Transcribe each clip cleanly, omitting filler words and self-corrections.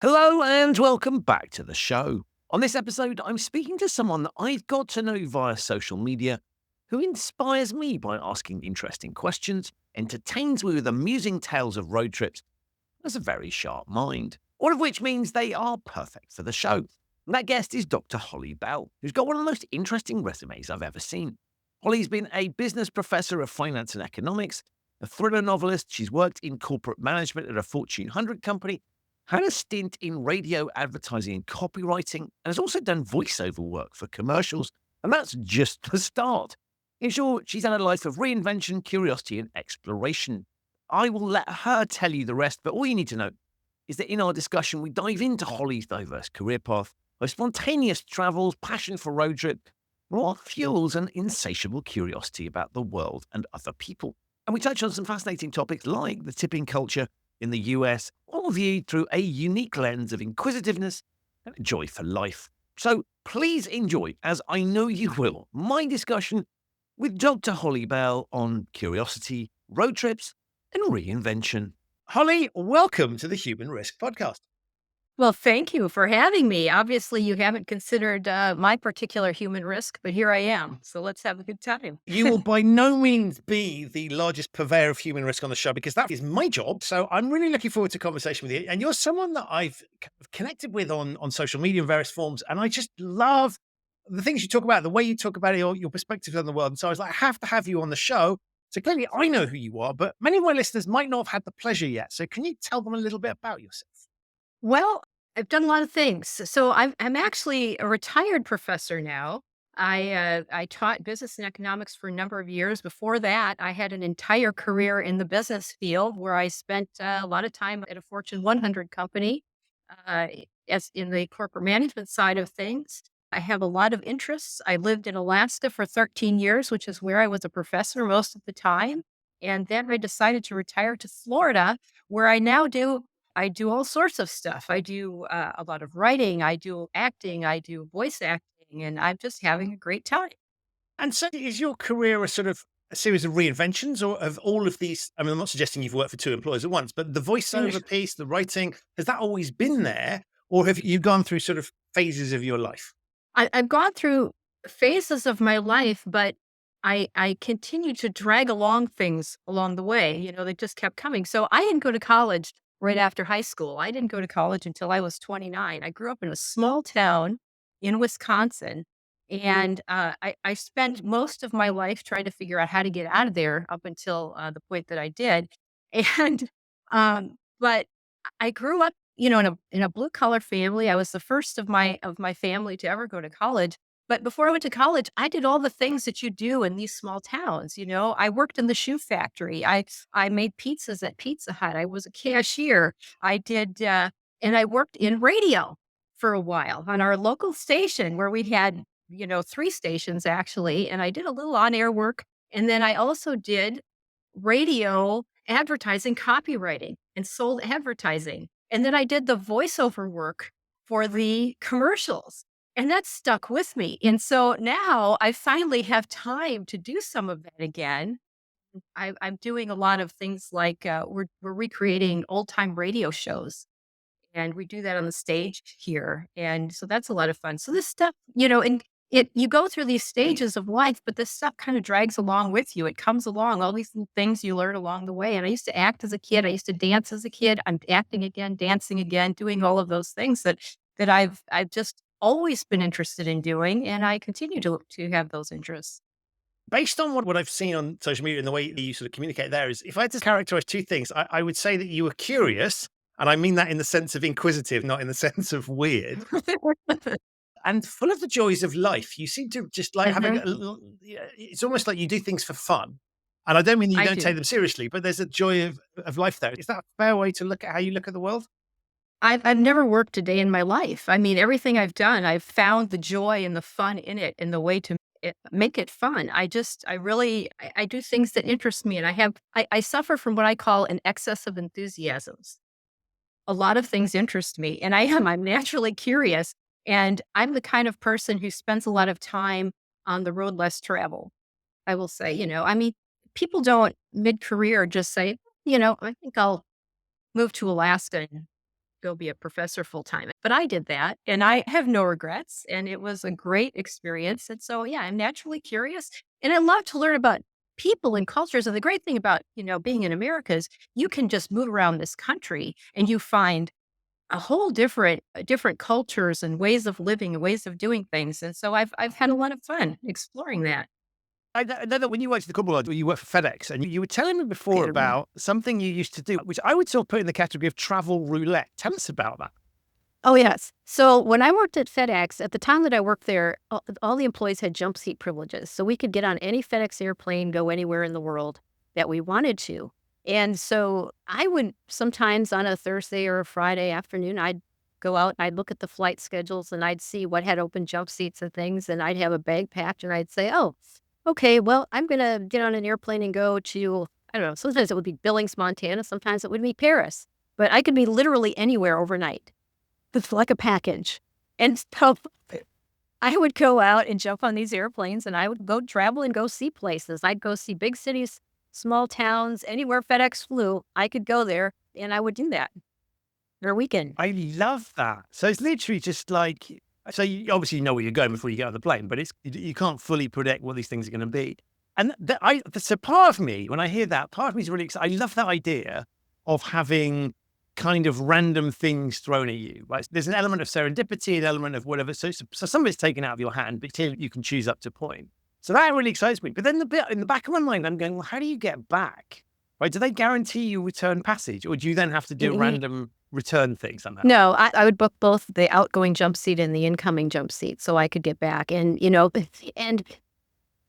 Hello and welcome back to the show. On this episode, I'm speaking to someone that I've got to know via social media who inspires me by asking interesting questions, entertains me with amusing tales of road trips, and has a very sharp mind. All of which means they are perfect for the show. And that guest is Dr. Holly Bell, who's got one of the most interesting resumes I've ever seen. Holly's been a business professor of finance and economics, a thriller novelist. She's worked in corporate management at a Fortune 100 company, had a stint in radio advertising and copywriting, and has also done voiceover work for commercials. And that's just the start. In short, she's had a life of reinvention, curiosity, and exploration. I will let her tell you the rest, but all you need to know is that in our discussion, we dive into Holly's diverse career path, her spontaneous travels, passion for road trip, what fuels an insatiable curiosity about the world and other people. And we touch on some fascinating topics like the tipping culture in the US, all viewed through a unique lens of inquisitiveness and a joy for life. So please enjoy, as I know you will, my discussion with Dr. Holly Bell on curiosity, road trips, and reinvention. Holly, welcome to the Human Risk Podcast. Well, thank you for having me. Obviously, you haven't considered my particular human risk, but here I am. So let's have a good time. You will by no means be the largest purveyor of human risk on the show because that is my job. So I'm really looking forward to a conversation with you. And you're someone that I've connected with on social media in various forms. And I just love the things you talk about, the way you talk about it, your perspectives on the world. And so I was like, I have to have you on the show. So clearly I know who you are, but many of my listeners might not have had the pleasure yet. So can you tell them a little bit about yourself? Well, I've done a lot of things. So I'm actually a retired professor now. I taught business and economics for a number of years. Before that, I had an entire career in the business field where I spent a lot of time at a Fortune 100 company uh, as in the corporate management side of things. I have a lot of interests. I lived in Alaska for 13 years, which is where I was a professor most of the time. And then I decided to retire to Florida, where I do all sorts of stuff. I do a lot of writing, I do acting, I do voice acting, and I'm just having a great time. And so is your career a sort of a series of reinventions or of all of these? I mean, I'm not suggesting you've worked for two employers at once, but the voiceover piece, the writing, has that always been there? Or have you gone through sort of phases of your life? I've gone through phases of my life, but I continue to drag along things along the way. They just kept coming. So I didn't go to college right after high school. I didn't go to college until I was 29. I grew up in a small town in Wisconsin. And I spent most of my life trying to figure out how to get out of there up until the point that I did. And, but I grew up, in a blue collar family. I was the first of my family to ever go to college. But before I went to college, I did all the things that you do in these small towns. I worked in the shoe factory. I made pizzas at Pizza Hut. I was a cashier. I did, and I worked in radio for a while on our local station where we had, three stations actually. And I did a little on air work. And then I also did radio advertising copywriting and sold advertising. And then I did the voiceover work for the commercials. And that stuck with me. And so now I finally have time to do some of that again. I'm doing a lot of things like we're recreating old time radio shows, and we do that on the stage here. And so that's a lot of fun. So this stuff, and you go through these stages of life, but this stuff kind of drags along with you. It comes along, all these little things you learn along the way. And I used to act as a kid. I used to dance as a kid. I'm acting again, dancing again, doing all of those things that I've just always been interested in doing. And I continue to have those interests. Based on what I've seen on social media and the way you sort of communicate there is if I had to characterize two things, I would say that you were curious, and I mean that in the sense of inquisitive, not in the sense of weird, and full of the joys of life. You seem to just like having Mhm. a little, yeah, it's almost like you do things for fun. And I don't mean that you I don't take do. them seriously, but there's a joy of life there. Is that a fair way to look at how you look at the world? I've never worked a day in my life. I mean, everything I've done, I've found the joy and the fun in it and the way to make it fun. I do things that interest me, and I suffer from what I call an excess of enthusiasms. A lot of things interest me, and I'm naturally curious, and I'm the kind of person who spends a lot of time on the road less traveled. I will say, I mean, people don't mid career just say, I think I'll move to Alaska go be a professor full time. But I did that and I have no regrets. And it was a great experience. And so, yeah, I'm naturally curious and I love to learn about people and cultures. And the great thing about, being in America is you can just move around this country and you find a whole different cultures and ways of living and ways of doing things. And so I've had a lot of fun exploring that. I know that when you worked at the corporate world, you worked for FedEx, and you were telling me before Right. about something you used to do, which I would sort of put in the category of travel roulette. Tell us about that. Oh, yes. So when I worked at FedEx, at the time that I worked there, all the employees had jump seat privileges. So we could get on any FedEx airplane, go anywhere in the world that we wanted to. And so I would sometimes on a Thursday or a Friday afternoon, I'd go out and I'd look at the flight schedules and I'd see what had open jump seats and things. And I'd have a bag packed and I'd say, oh, okay, well, I'm going to get on an airplane and go to, I don't know, sometimes it would be Billings, Montana. Sometimes it would be Paris, but I could be literally anywhere overnight. It's like a package. And so I would go out and jump on these airplanes and I would go travel and go see places. I'd go see big cities, small towns, anywhere FedEx flew, I could go there and I would do that for a weekend. I love that. So it's literally just like, so you obviously know where you're going before you get on the plane, but you can't fully predict what these things are going to be. And so part of me, when I hear that, part of me is really excited. I love that idea of having kind of random things thrown at you. Right? There's an element of serendipity, an element of whatever. So some of it's taken out of your hand, but clearly you can choose up to a point. So that really excites me. But then the bit in the back of my mind, I'm going, well, how do you get back? Right? Do they guarantee you return passage, or do you then have to do a random return thing somehow? No, I would book both the outgoing jump seat and the incoming jump seat so I could get back. And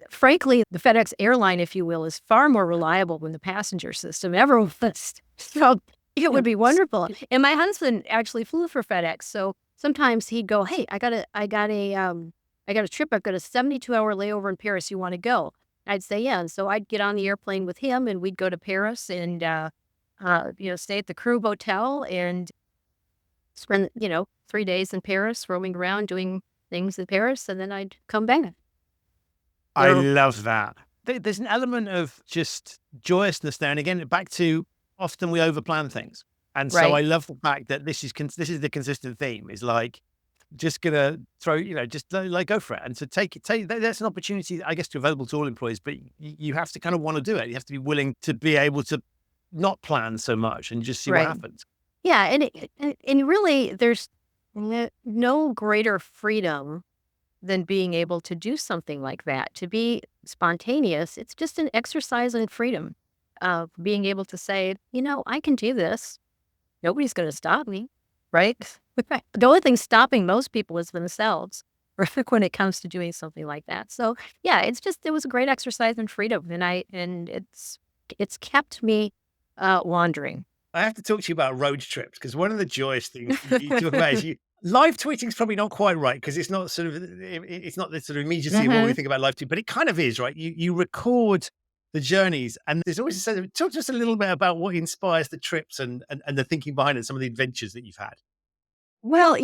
frankly, the FedEx airline, if you will, is far more reliable than the passenger system ever was. So it would be wonderful. And my husband actually flew for FedEx. So sometimes he'd go, hey, I got a trip. I've got a 72-hour layover in Paris. You want to go? I'd say, yeah. And so I'd get on the airplane with him and we'd go to Paris and, stay at the crew hotel and spend, 3 days in Paris, roaming around, doing things in Paris. And then I'd come back. I So, love that. There's an element of just joyousness there. And again, back to often we overplan things. And so I right. love the fact that this is the consistent theme is like, just gonna throw, just like go for it. And so that's an opportunity, I guess, to available to all employees, but you have to kind of want to do it. You have to be willing to be able to not plan so much and just see what Right. happens. Yeah, and really, there's no greater freedom than being able to do something like that. To be spontaneous, it's just an exercise in freedom of being able to say, I can do this. Nobody's going to stop me, right? The only thing stopping most people is themselves, right, when it comes to doing something like that. So yeah, it was a great exercise in freedom, and it's kept me wandering. I have to talk to you about road trips because one of the joyous things you talk about is live tweeting is probably not quite right because it's not sort of it's not the sort of immediacy of what we Hmm. think about live tweet, but it kind of is, right? You record the journeys, and there's always a sense of talk to us a little bit about what inspires the trips and the thinking behind it, some of the adventures that you've had. Well,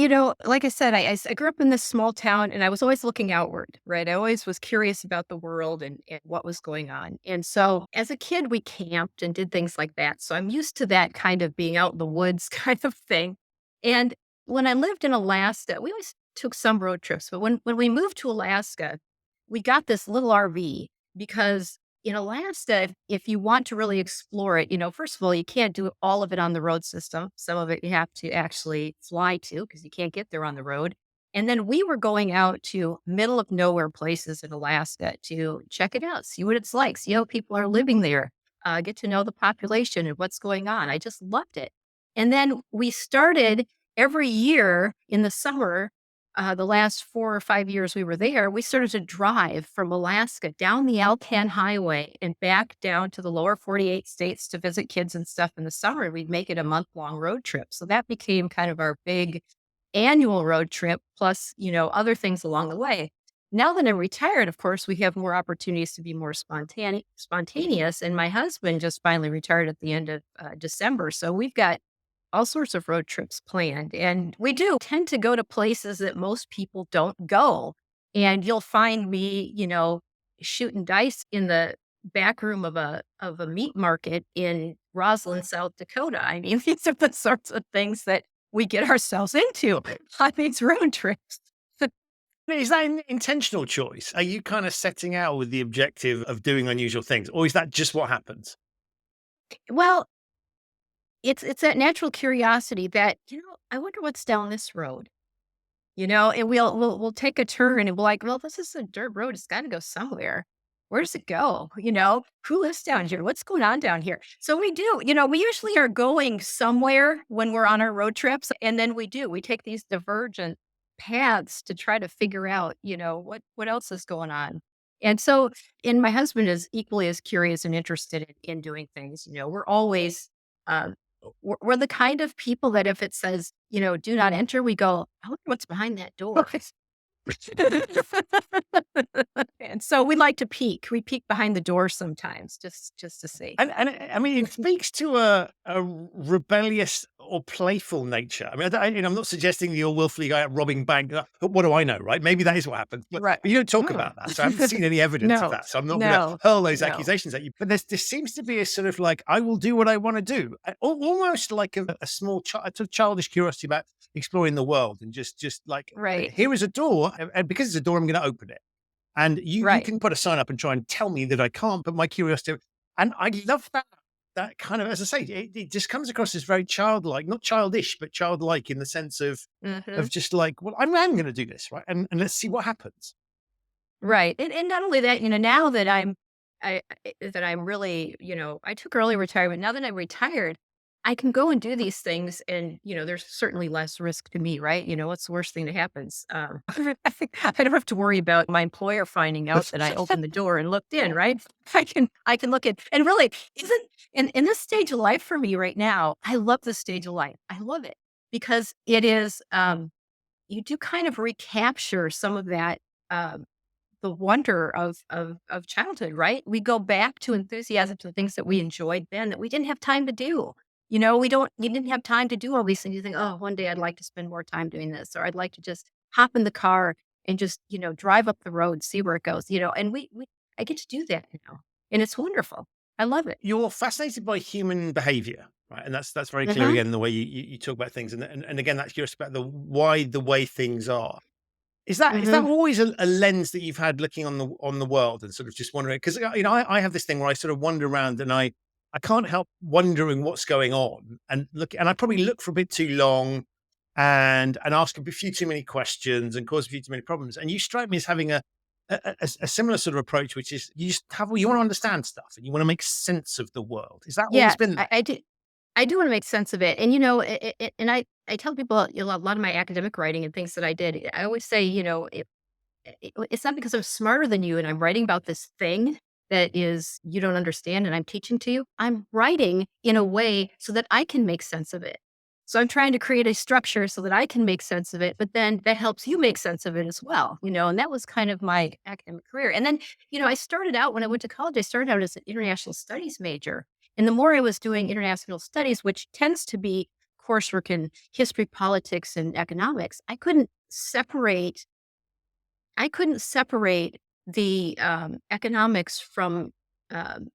like I said, I grew up in this small town and I was always looking outward, right? I always was curious about the world and what was going on. And so as a kid, we camped and did things like that. So I'm used to that kind of being out in the woods kind of thing. And when I lived in Alaska, we always took some road trips. But when we moved to Alaska, we got this little RV because in Alaska, if you want to really explore it, first of all, you can't do all of it on the road system. Some of it you have to actually fly to because you can't get there on the road. And then we were going out to middle of nowhere places in Alaska to check it out, see what it's like, see how people are living there, get to know the population and what's going on. I just loved it. And then we started every year in the summer the last 4 or 5 years we were there, we started to drive from Alaska down the Alcan Highway and back down to the lower 48 states to visit kids and stuff in the summer. We'd make it a month-long road trip. So that became kind of our big annual road trip, plus, other things along the way. Now that I'm retired, of course, we have more opportunities to be more spontaneous. And my husband just finally retired at the end of December. So we've got all sorts of road trips planned. And we do tend to go to places that most people don't go. And you'll find me, shooting dice in the back room of a meat market in Roslyn, South Dakota. I mean, these are the sorts of things that we get ourselves into on these road trips. Is that an intentional choice? Are you kind of setting out with the objective of doing unusual things, or is that just what happens? Well, it's that natural curiosity that, I wonder what's down this road. And we'll take a turn and we're like, well, this is a dirt road. It's got to go somewhere. Where does it go? Who lives down here? What's going on down here? So we do, we usually are going somewhere when we're on our road trips. And then we take these divergent paths to try to figure out, what else is going on. And so, and my husband is equally as curious and interested in doing things. We're always, um, we're the kind of people that if it says, do not enter, we go, I wonder what's behind that door. And so we like to peek. We peek behind the door sometimes just to see. And I mean, it speaks to a rebellious or playful nature. I mean, I'm not suggesting you're willfully going out robbing bank. What do I know, right? Maybe that is what happens. Right. But you don't talk Oh. about that. So I haven't seen any evidence of No. that. So I'm not going to No. hurl those No. accusations at you. But there seems to be a sort of like, I will do what I want to do. Almost like a small childish curiosity about exploring the world and just like, Right. here is a door. And because it's a door, I'm going to open it. And you Right. can put a sign up and try and tell me that I can't, but my curiosity, and I love that kind of, as I say, it just comes across as very childlike, not childish, but childlike in the sense of Mhm. just like, well, I'm going to do this, right? And let's see what happens. Right. And not only that, now that that I'm really, I took early retirement. Now that I'm retired, I can go and do these things and, there's certainly less risk to me, right? What's the worst thing that happens? I don't have to worry about my employer finding out that I opened the door and looked in, right? I can look at, and really isn't in this stage of life for me right now, I love this stage of life. I love it because it is, you do kind of recapture some of that, the wonder of childhood, right? We go back to enthusiasm to the things that we enjoyed then that we didn't have time to do. You didn't have time to do all these things. You think, oh, one day I'd like to spend more time doing this, or I'd like to just hop in the car and just, drive up the road, see where it goes, and I get to do that now. And it's wonderful. I love it. You're fascinated by human behavior, right? And that's very clear Hmm. again, the way you talk about things. And again, that's curious about the way things are. Is that Hmm. always a lens that you've had looking on the world and sort of just wondering? Because I have this thing where I sort of wander around and I can't help wondering what's going on and I probably look for a bit too long and ask a few too many questions and cause a few too many problems. And you strike me as having a similar sort of approach, which is you want to understand stuff and you want to make sense of the world. Is that always Yes, been there? I do. I do want to make sense of it. And, and I tell people a lot of my academic writing and things that I did, I always say, it's not because I'm smarter than you and I'm writing about this thing that is you don't understand and I'm teaching to you. I'm writing in a way so that I can make sense of it. So I'm trying to create a structure so that I can make sense of it, but then that helps you make sense of it as well, and that was kind of my academic career. And then, I started out when I went to college, I started out as an international studies major. And the more I was doing international studies, which tends to be coursework in history, politics, and economics, I couldn't separate the economics from um,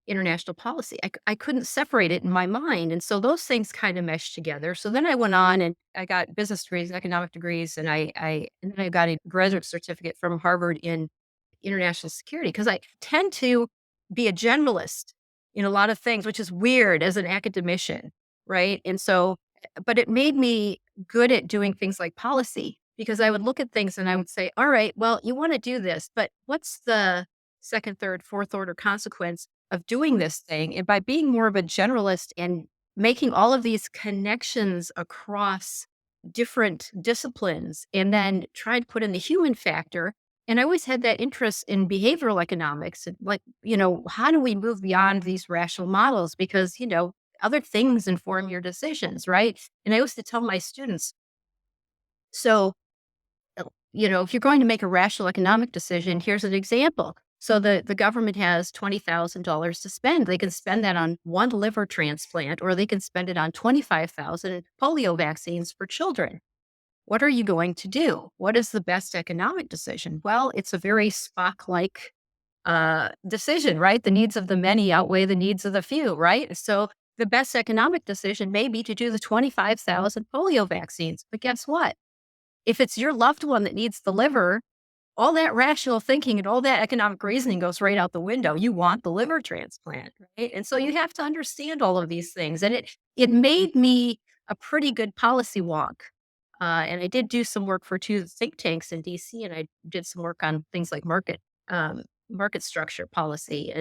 international policy. I couldn't separate it in my mind. And so those things kind of meshed together. So then I went on and I got business degrees and economic degrees. And then I got a graduate certificate from Harvard in international security because I tend to be a generalist in a lot of things, which is weird as an academician. Right. And so, but it made me good at doing things like policy because I would look at things and I would say, all right, well, you want to do this, but what's the second, third, fourth order consequence of doing this thing? And by being more of a generalist and making all of these connections across different disciplines and then try to put in the human factor. And I always had that interest in behavioral economics. And like, how do we move beyond these rational models? Because, other things inform your decisions, right? And I used to tell my students, so if you're going to make a rational economic decision, here's an example. So the government has $20,000 to spend. They can spend that on one liver transplant, or they can spend it on 25,000 polio vaccines for children. What are you going to do? What is the best economic decision? Well, it's a very Spock-like decision, right? The needs of the many outweigh the needs of the few, right? So the best economic decision may be to do the 25,000 polio vaccines. But guess what? If it's your loved one that needs the liver, all that rational thinking and all that economic reasoning goes right out the window. You want the liver transplant, right? And so you have to understand all of these things. And it made me a pretty good policy wonk. And I did do some work for two think tanks in DC, and I did some work on things like market structure policy.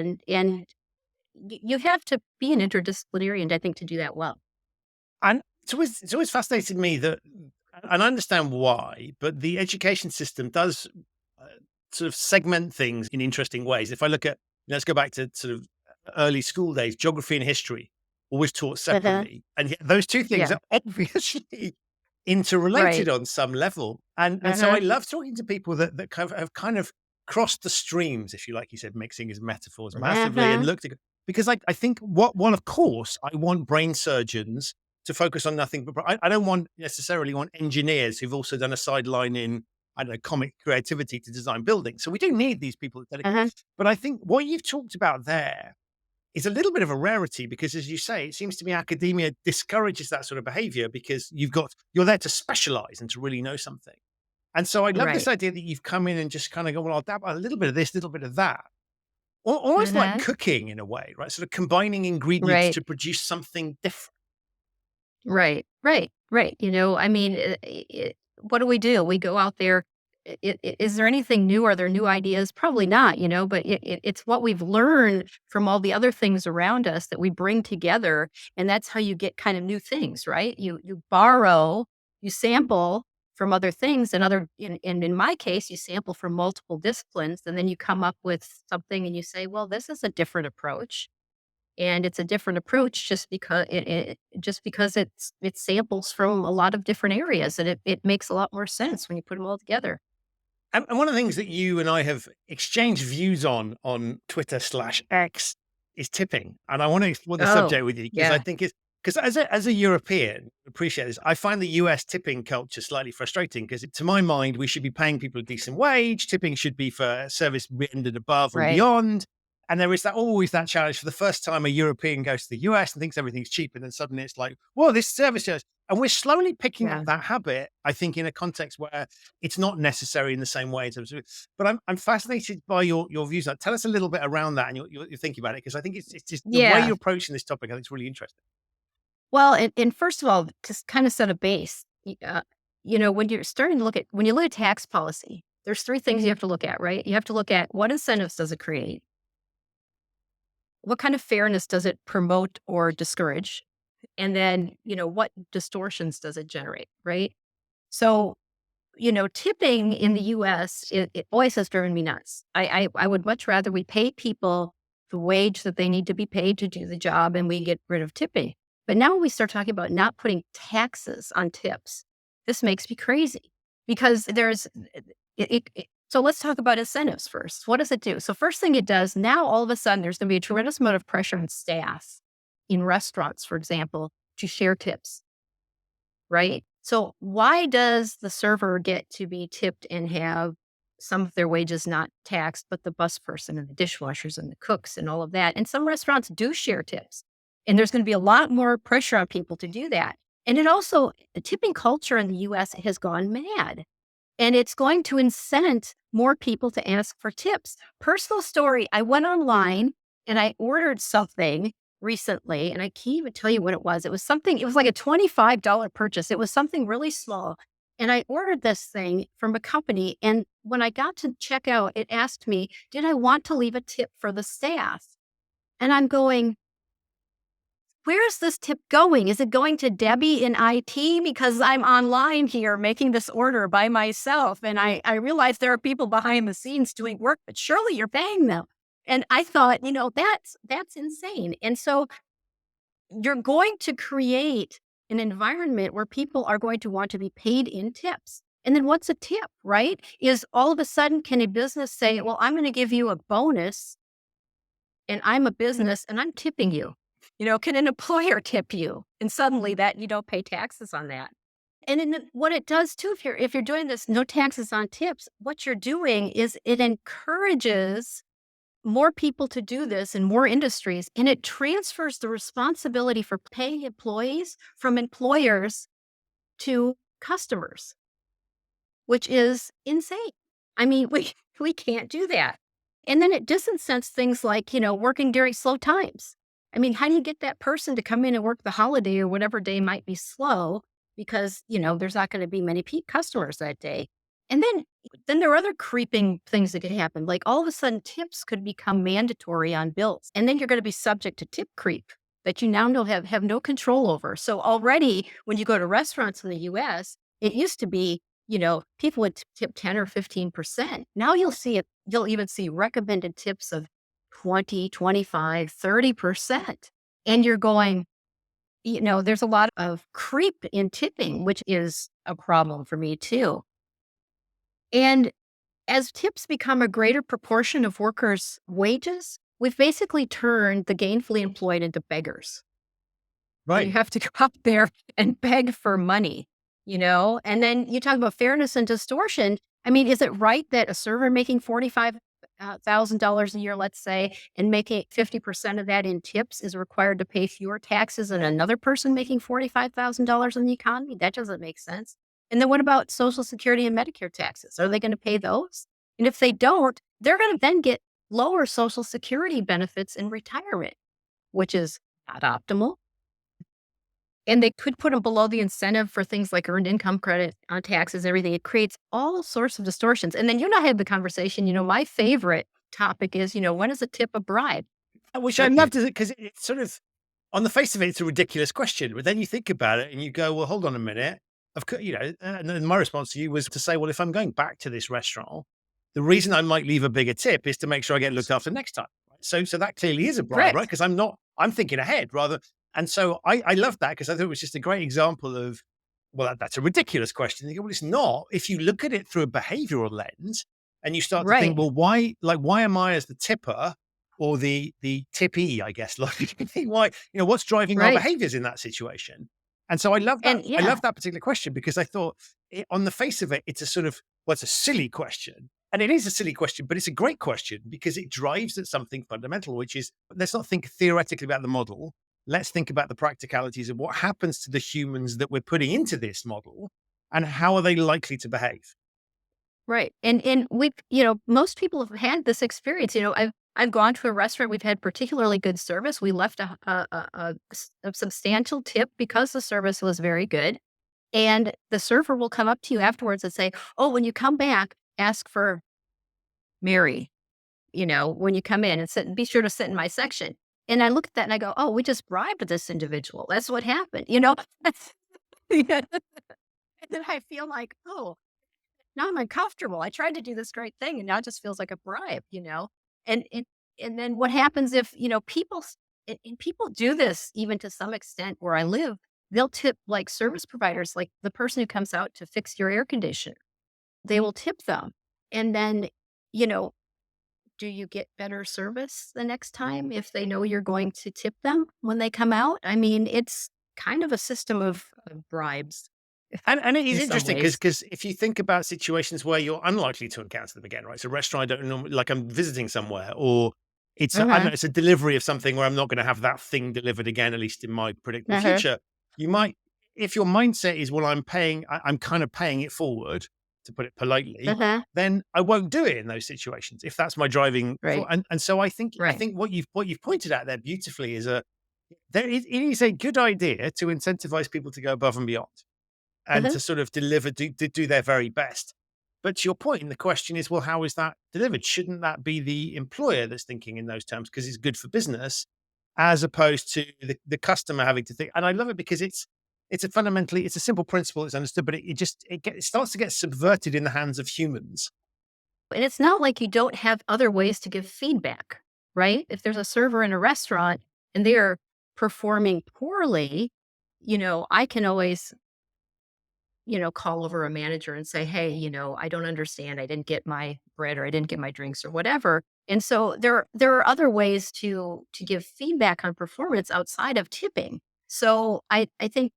You have to be an interdisciplinarian, I think, to do that well. And it's always fascinated me that, and I understand why, but the education system does uh, sort of segment things in interesting ways. If I look at, let's go back to sort of early school days, geography and history, always taught Uh-huh. separately. And yet those two things Yeah. are obviously interrelated Right. on some level. And so I Uh-huh. love talking to people that have kind of crossed the streams, if you like, you said, mixing his metaphors massively and Uh-huh. looked at, because I think what one, of course, I want brain surgeons to focus on nothing but I don't want necessarily want engineers who've also done a sideline in, I don't know, comic creativity to design buildings. So we do need these people. Uh-huh. But I think what you've talked about there is a little bit of a rarity because, as you say, it seems to me academia discourages that sort of behavior because you're there to specialize and to really know something. And so I love this Right. idea that you've come in and just kind of go, well, I'll dabble a little bit of this, a little bit of that. Almost like Uh-huh. cooking in a way, right? Sort of combining ingredients Right. to produce something different. Right, right, right. I mean, what do? We go out there. Is there anything new? Are there new ideas? Probably not, but it's what we've learned from all the other things around us that we bring together. And that's how you get kind of new things, right? You borrow, you sample from other things and in my case, you sample from multiple disciplines and then you come up with something and you say, well, this is a different approach and it's a different approach just because it samples from a lot of different areas, and it makes a lot more sense when you put them all together. And one of the things that you and I have exchanged views on Twitter/X is tipping. And I want to explore the Oh, subject with you because I yeah, think it's because as a European, appreciate this. I find the US tipping culture slightly frustrating because to my mind, we should be paying people a decent wage. Tipping should be for service rendered above and right. beyond. And there is that always that challenge for the first time a European goes to the US and thinks everything's cheap, and then suddenly it's like, well, this service is, and we're slowly picking up Yeah. that habit. I think in a context where it's not necessary in the same way in terms of, but I'm fascinated by your views. Like, tell us a little bit around that and your thinking about it because I think it's just the way Yeah. you're approaching this topic. I think it's really interesting. Well, and first of all, to kind of set a base, when you look at tax policy, there's three things you have to look at, right? You have to look at what incentives does it create? What kind of fairness does it promote or discourage? And then, what distortions does it generate, right? So, tipping in the US, it always has driven me nuts. I would much rather we pay people the wage that they need to be paid to do the job and we get rid of tipping. But now when we start talking about not putting taxes on tips, this makes me crazy because so let's talk about incentives first. What does it do? So first thing it does, now all of a sudden there's going to be a tremendous amount of pressure on staff in restaurants, for example, to share tips, right? So why does the server get to be tipped and have some of their wages not taxed, but the bus person and the dishwashers and the cooks and all of that? And some restaurants do share tips. And there's going to be a lot more pressure on people to do that. And the tipping culture in the US has gone mad. And it's going to incent more people to ask for tips. Personal story, I went online and I ordered something recently, and I can't even tell you what it was. It was like a $25 purchase. It was something really small. And I ordered this thing from a company. And when I got to checkout, it asked me, did I want to leave a tip for the staff? And I'm going, where is this tip going? Is it going to Debbie in IT? Because I'm online here making this order by myself. And I realize there are people behind the scenes doing work, but surely you're paying them. And I thought, that's insane. And so you're going to create an environment where people are going to want to be paid in tips. And then what's a tip, right? Is all of a sudden, can a business say, well, I'm going to give you a bonus and I'm a business and I'm tipping you? Can an employer tip you? And suddenly that you don't pay taxes on that. And what it does too, if you're doing this, no taxes on tips, what you're doing is it encourages more people to do this in more industries, and it transfers the responsibility for paying employees from employers to customers, which is insane. I mean, we can't do that. And then it disincents things like, working during slow times. I mean, how do you get that person to come in and work the holiday or whatever day might be slow because, there's not going to be many customers that day. And then there are other creeping things that could happen. Like all of a sudden tips could become mandatory on bills. And then you're going to be subject to tip creep that you now don't have no control over. So already when you go to restaurants in the US, it used to be people would tip 10 or 15%. Now you'll even see recommended tips of 20, 25, 30%. And you're going, there's a lot of creep in tipping, which is a problem for me too. And as tips become a greater proportion of workers' wages, we've basically turned the gainfully employed into beggars. And you Right. have to go up there and beg for money. And then you talk about fairness and distortion. I mean, is it right that a server making $45,000 a year, let's say, and making 50% of that in tips is required to pay fewer taxes than another person making $45,000 in the economy? That doesn't make sense. And then what about Social Security and Medicare taxes? Are they going to pay those? And if they don't, they're going to then get lower Social Security benefits in retirement, which is not optimal. And they could put them below the incentive for things like earned income credit on taxes, everything. It creates all sorts of distortions. And then you and I had the conversation, my favorite topic is, when is a tip a bribe? Which I loved because it's sort of on the face of it, it's a ridiculous question. But then you think about it and you go, well, hold on a minute. Of course, and then my response to you was to say, well, if I'm going back to this restaurant, the reason I might leave a bigger tip is to make sure I get looked after next time. Right? So that clearly is a bribe, right? Correct. Because I'm thinking ahead rather. And so I love that because I thought it was just a great example of, well, that's a ridiculous question. You go, well, it's not. If you look at it through a behavioral lens and you start to think, Right. well, why am I as the tipper or the tippee, I guess, like why, what's driving our Right. behaviors in that situation? And so I love that. And I yeah, love that particular question because I thought on the face of it, it's a sort of, well, it's a silly question. And it is a silly question, but it's a great question because it drives at something fundamental, which is let's not think theoretically about the model. Let's think about the practicalities of what happens to the humans that we're putting into this model and how are they likely to behave. right. And we've, most people have had this experience. I've gone to a restaurant, we've had particularly good service. We left a substantial tip because the service was very good. And the server will come up to you afterwards and say, "Oh, when you come back, ask for Mary, when you come in and be sure to sit in my section." And I look at that and I go, "Oh, we just bribed this individual. That's what happened." That's, yeah. And then I feel like, oh, now I'm uncomfortable. I tried to do this great thing and now it just feels like a bribe. And, and, and then what happens if, and people do this even to some extent where I live, they'll tip like service providers, like the person who comes out to fix your air conditioner. They will tip them. And then, you know, do you get better service the next time if they know you're going to tip them when they come out? I mean, it's kind of a system of bribes And it is in some interesting ways. because if you think about situations where you're unlikely to encounter them again, right? So a restaurant I don't know, like I'm visiting somewhere, or I don't know, Uh-huh. it's a delivery of something where I'm not going to have that thing delivered again, at least in my predictable Uh-huh. future. You might, if your mindset is, well, I'm kind of paying it forward, to put it politely, Uh-huh. then I won't do it in those situations if that's my driving. Right. And so I Right. think what you've pointed out there beautifully is it is a good idea to incentivize people to go above and beyond and Uh-huh. to sort of do their very best. But to your point, the question is, well, how is that delivered? Shouldn't that be the employer that's thinking in those terms because it's good for business, as opposed to the customer having to think? And I love it because it's a simple principle, it's understood, but it starts to get subverted in the hands of humans. And it's not like you don't have other ways to give feedback, right? If there's a server in a restaurant and they are performing poorly, I can always, call over a manager and say, "Hey, I don't understand. I didn't get my bread or I didn't get my drinks or whatever." And so there are other ways to give feedback on performance outside of tipping. So I think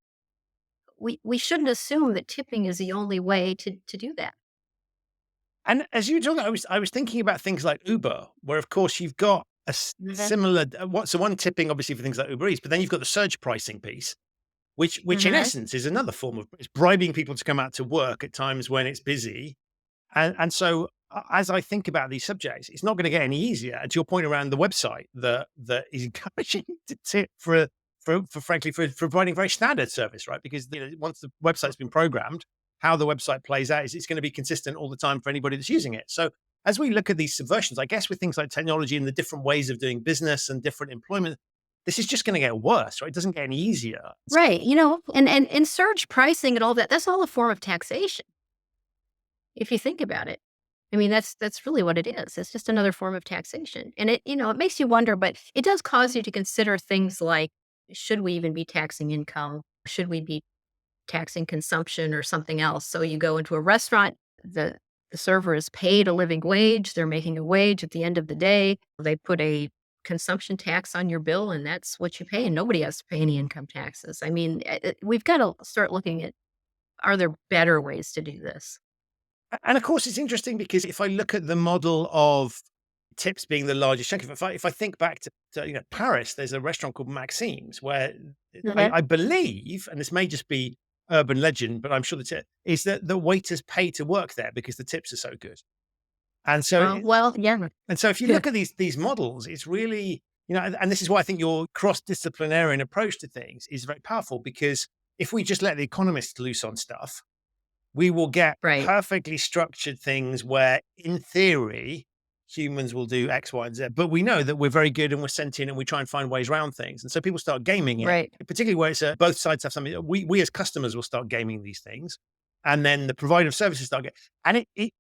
we shouldn't assume that tipping is the only way to do that. And as you were talking, I was thinking about things like Uber, where of course you've got a Mhm. similar one tipping obviously for things like Uber Eats, but then you've got the surge pricing piece, which in Mhm. essence is another form of it's bribing people to come out to work at times when it's busy. And so as I think about these subjects, it's not going to get any easier. And to your point around the website that is encouraging to tip for frankly for providing very standard service, right? Because once the website's been programmed, how the website plays out is it's going to be consistent all the time for anybody that's using it. So as we look at these subversions, I guess with things like technology and the different ways of doing business and different employment, this is just going to get worse, right? It doesn't get any easier. Right. And surge pricing and all that, that's all a form of taxation, if you think about it. I mean, that's really what it is. It's just another form of taxation. And it makes you wonder, but it does cause you to consider things like, should we even be taxing income? Should we be taxing consumption or something else? So you go into a restaurant, the server is paid a living wage, they're making a wage at the end of the day. They put a consumption tax on your bill and that's what you pay and nobody has to pay any income taxes. I mean, we've got to start looking at, are there better ways to do this? And of course, it's interesting because if I look at the model of tips being the largest chunk, if I think back to Paris, there's a restaurant called Maxime's where Mhm. I believe, and this may just be urban legend, but I'm sure the tip is that the waiters pay to work there because the tips are so good. And so, Well, yeah. and so, if you look at these models, it's really and this is why I think your cross disciplinarian approach to things is very powerful because if we just let the economists loose on stuff, we will get Right. perfectly structured things where, in theory, humans will do X, Y, and Z. But we know that we're very good and we're sentient and we try and find ways around things. And so people start gaming it, Right. particularly where it's both sides have something. We as customers will start gaming these things. And then the provider of services start getting, and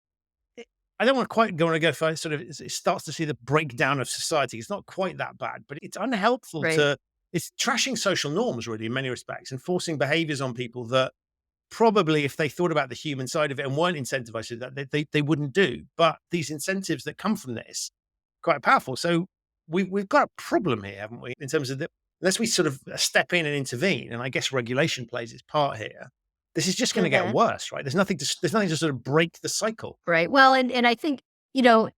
I don't want to quite go for sort of, it starts to see the breakdown of society. It's not quite that bad, but it's unhelpful Right. it's trashing social norms really in many respects and forcing behaviors on people that probably if they thought about the human side of it and weren't incentivized to that, they wouldn't do. But these incentives that come from this quite powerful. So we've got a problem here, haven't we? In terms of unless we sort of step in and intervene, and I guess regulation plays its part here. This is just going to get Mhm. worse, right? There's nothing to sort of break the cycle. Right. Well, and I think, you know,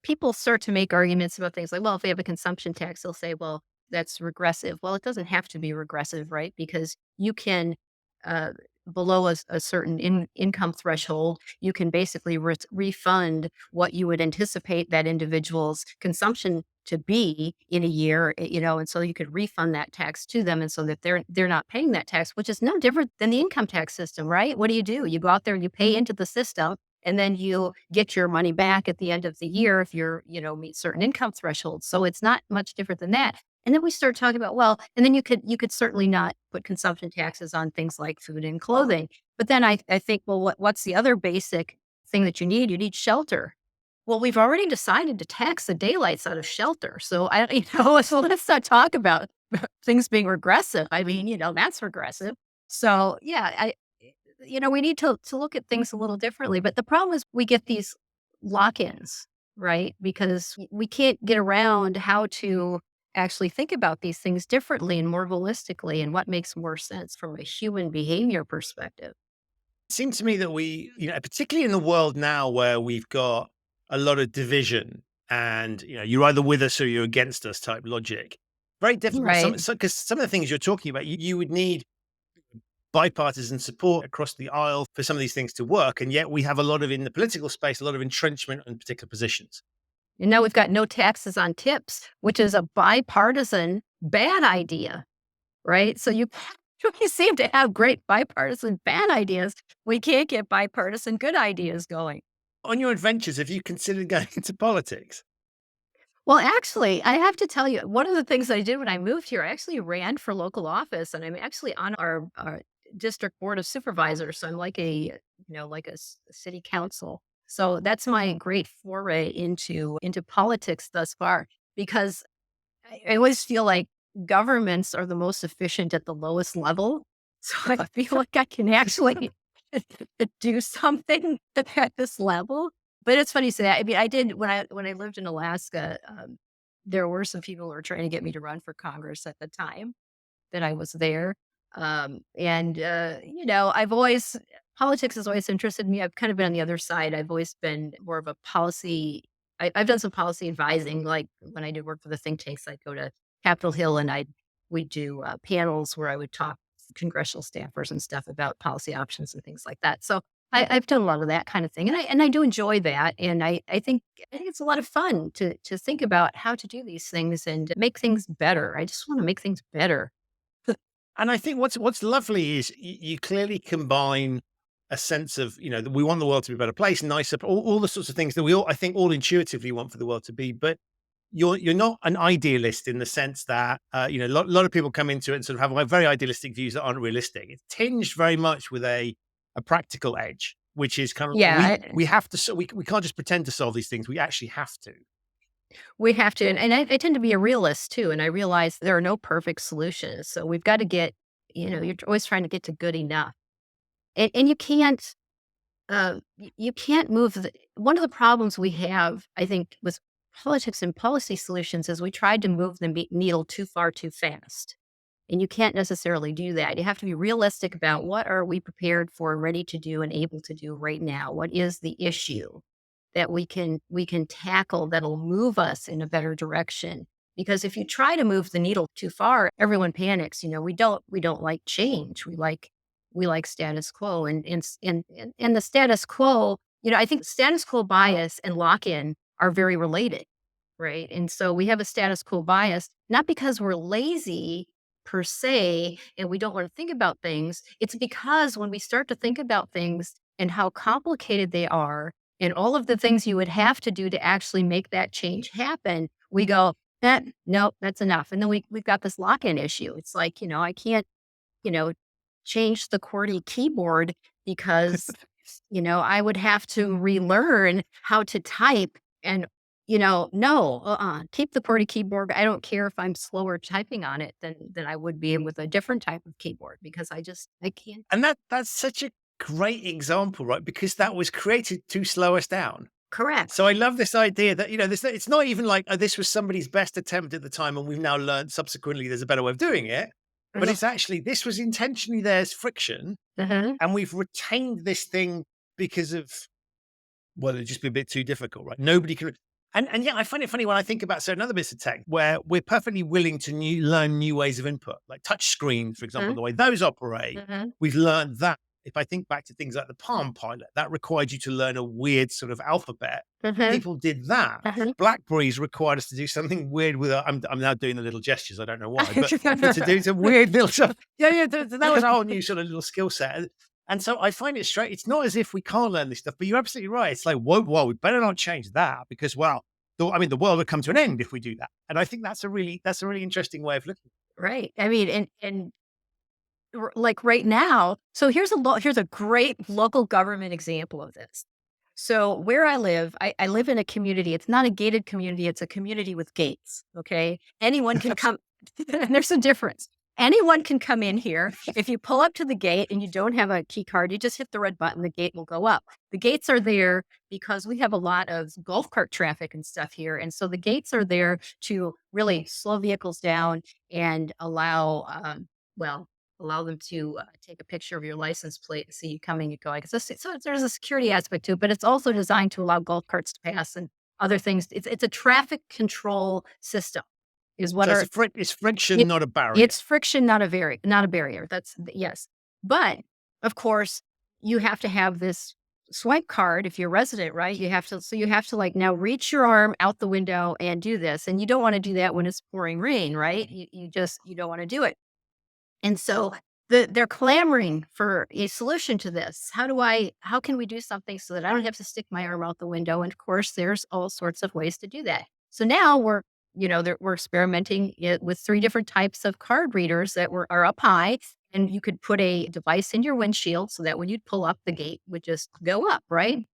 people start to make arguments about things like, well, if they have a consumption tax, they'll say, well, that's regressive. Well, it doesn't have to be regressive, right? Because you can, uh, below a certain income threshold, you can basically refund what you would anticipate that individual's consumption to be in a year, and so you could refund that tax to them, and so that they're not paying that tax, which is no different than the income tax system, right? What do? You go out there and you pay into the system, and then you get your money back at the end of the year if meet certain income thresholds. So it's not much different than that. And then we start talking about, well, and then you could certainly not put consumption taxes on things like food and clothing. But then I think, well, what's the other basic thing that you need? You need shelter. Well, we've already decided to tax the daylights out of shelter. So so let's not talk about things being regressive. I mean, that's regressive. So yeah, we need to look at things a little differently. But the problem is we get these lock-ins, right? Because we can't get around how to actually think about these things differently and more holistically and what makes more sense from a human behavior perspective. It seems to me that particularly in the world now where we've got a lot of division and, you're either with us or you're against us type logic. Very difficult. Right. Because some of the things you're talking about, you would need bipartisan support across the aisle for some of these things to work. And yet we have a lot of, in the political space, a lot of entrenchment on particular positions. And now we've got no taxes on tips, which is a bipartisan bad idea, right? So you we seem to have great bipartisan bad ideas. We can't get bipartisan good ideas going. On your adventures, have you considered going into politics? Well, actually, I have to tell you, one of the things I did when I moved here, I actually ran for local office, and I'm actually on our district board of supervisors. So I'm like a city council. So that's my great foray into politics thus far, because I always feel like governments are the most efficient at the lowest level. So I feel like I can actually do something at this level. But it's funny you say that. I mean, I did when I lived in Alaska. There were some people who were trying to get me to run for Congress at the time that I was there. And I've always politics has always interested me. I've kind of been on the other side. I've always been more of a policy. I've done some policy advising, like when I did work for the think tanks. I'd go to Capitol Hill and we'd do panels where I would talk to congressional staffers and stuff about policy options and things like that. So I've done a lot of that kind of thing, and I do enjoy that. And I think it's a lot of fun to think about how to do these things and make things better. I just want to make things better. And I think what's lovely is you clearly combine a sense of, that we want the world to be a better place, nicer, all the sorts of things that we all, I think, all intuitively want for the world to be. But you're not an idealist in the sense that a lot of people come into it and sort of have like very idealistic views that aren't realistic. It's tinged very much with a practical edge, which is kind of Yeah, we have to we can't just pretend to solve these things. We actually have to. we have to, and I tend to be a realist too, and I realize there are no perfect solutions. So we've got to get, you're always trying to get to good enough, and you can't move. One of the problems we have, I think, with politics and policy solutions is we tried to move the needle too far too fast. And you can't necessarily do that. You have to be realistic about what are we prepared for, ready to do, and able to do right now. What is the issue that we can tackle that'll move us in a better direction? Because if you try to move the needle too far, everyone panics. We don't like change. We like status quo, and the status quo. I think status quo bias and lock in are very related, right? And so we have a status quo bias, not because we're lazy per se and we don't want to think about things. It's because when we start to think about things and how complicated they are and all of the things you would have to do to actually make that change happen, we go, nope, that's enough. And then we've got this lock in issue. It's like, I can't, you know, change the QWERTY keyboard because, I would have to relearn how to type and, no, keep the QWERTY keyboard. I don't care if I'm slower typing on it than I would be with a different type of keyboard because I can't. And that's such a great example, right? Because that was created to slow us down. So Correct. I love this idea that, it's not even like, oh, this was somebody's best attempt at the time and we've now learned subsequently there's a better way of doing it. But Mhm. it's actually, this was intentionally there's friction Mhm. and we've retained this thing because of, well, it'd just be a bit too difficult, right? Nobody can. And yeah, I find it funny when I think about certain other bits of tech where we're perfectly willing to learn new ways of input, like touch screens, for example, Mhm. the way those operate. Mhm. We've learned that. If I think back to things like the Palm Pilot, that required you to learn a weird sort of alphabet. Mhm. People did that. Mhm. Blackberries required us to do something weird with. I'm now doing the little gestures. I don't know why, but to do some weird little stuff. Yeah, yeah. That was a whole new sort of little skill set. And so I find it straight. It's not as if we can't learn this stuff, but you're absolutely right. It's like, whoa, we better not change that because, well, the world would come to an end if we do that. And I think that's a really interesting way of looking. Right. I mean, and like right now, so here's a great local government example of this. So where I live, I live in a community. It's not a gated community. It's a community with gates. Okay. Anyone can come. And there's a difference. Anyone can come in here. If you pull up to the gate and you don't have a key card, you just hit the red button, the gate will go up. The gates are there because we have a lot of golf cart traffic and stuff here. And so the gates are there to really slow vehicles down and well, allow them to take a picture of your license plate and see you coming and going. So there's a security aspect to it, but it's also designed to allow golf carts to pass and other things. It's a traffic control system is what So our it's friction, it not a barrier. it's friction, not a barrier. Yes. But of course, you have to have this swipe card if you're a resident, right? You have to like now reach your arm out the window and do this. And you don't want to do that when it's pouring rain, right? You don't want to do it. And so they're clamoring for a solution to this. How can we do something so that I don't have to stick my arm out the window? And of course, there's all sorts of ways to do that. So now we're experimenting it with three different types of card readers that are up high. And you could put a device in your windshield so that when you'd pull up, the gate would just go up, right?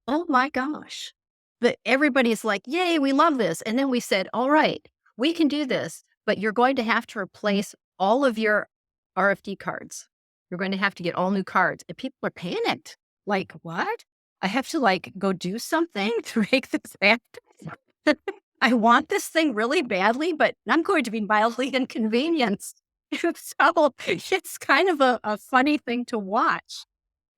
Oh my gosh. But everybody's like, yay, we love this. And then we said, all right, we can do this, but you're going to have to replace all of your RFD cards. You're going to have to get all new cards. And people are panicked. Like, what? I have to like go do something to make this happen. I want this thing really badly, but I'm going to be mildly inconvenienced. So it's kind of a funny thing to watch.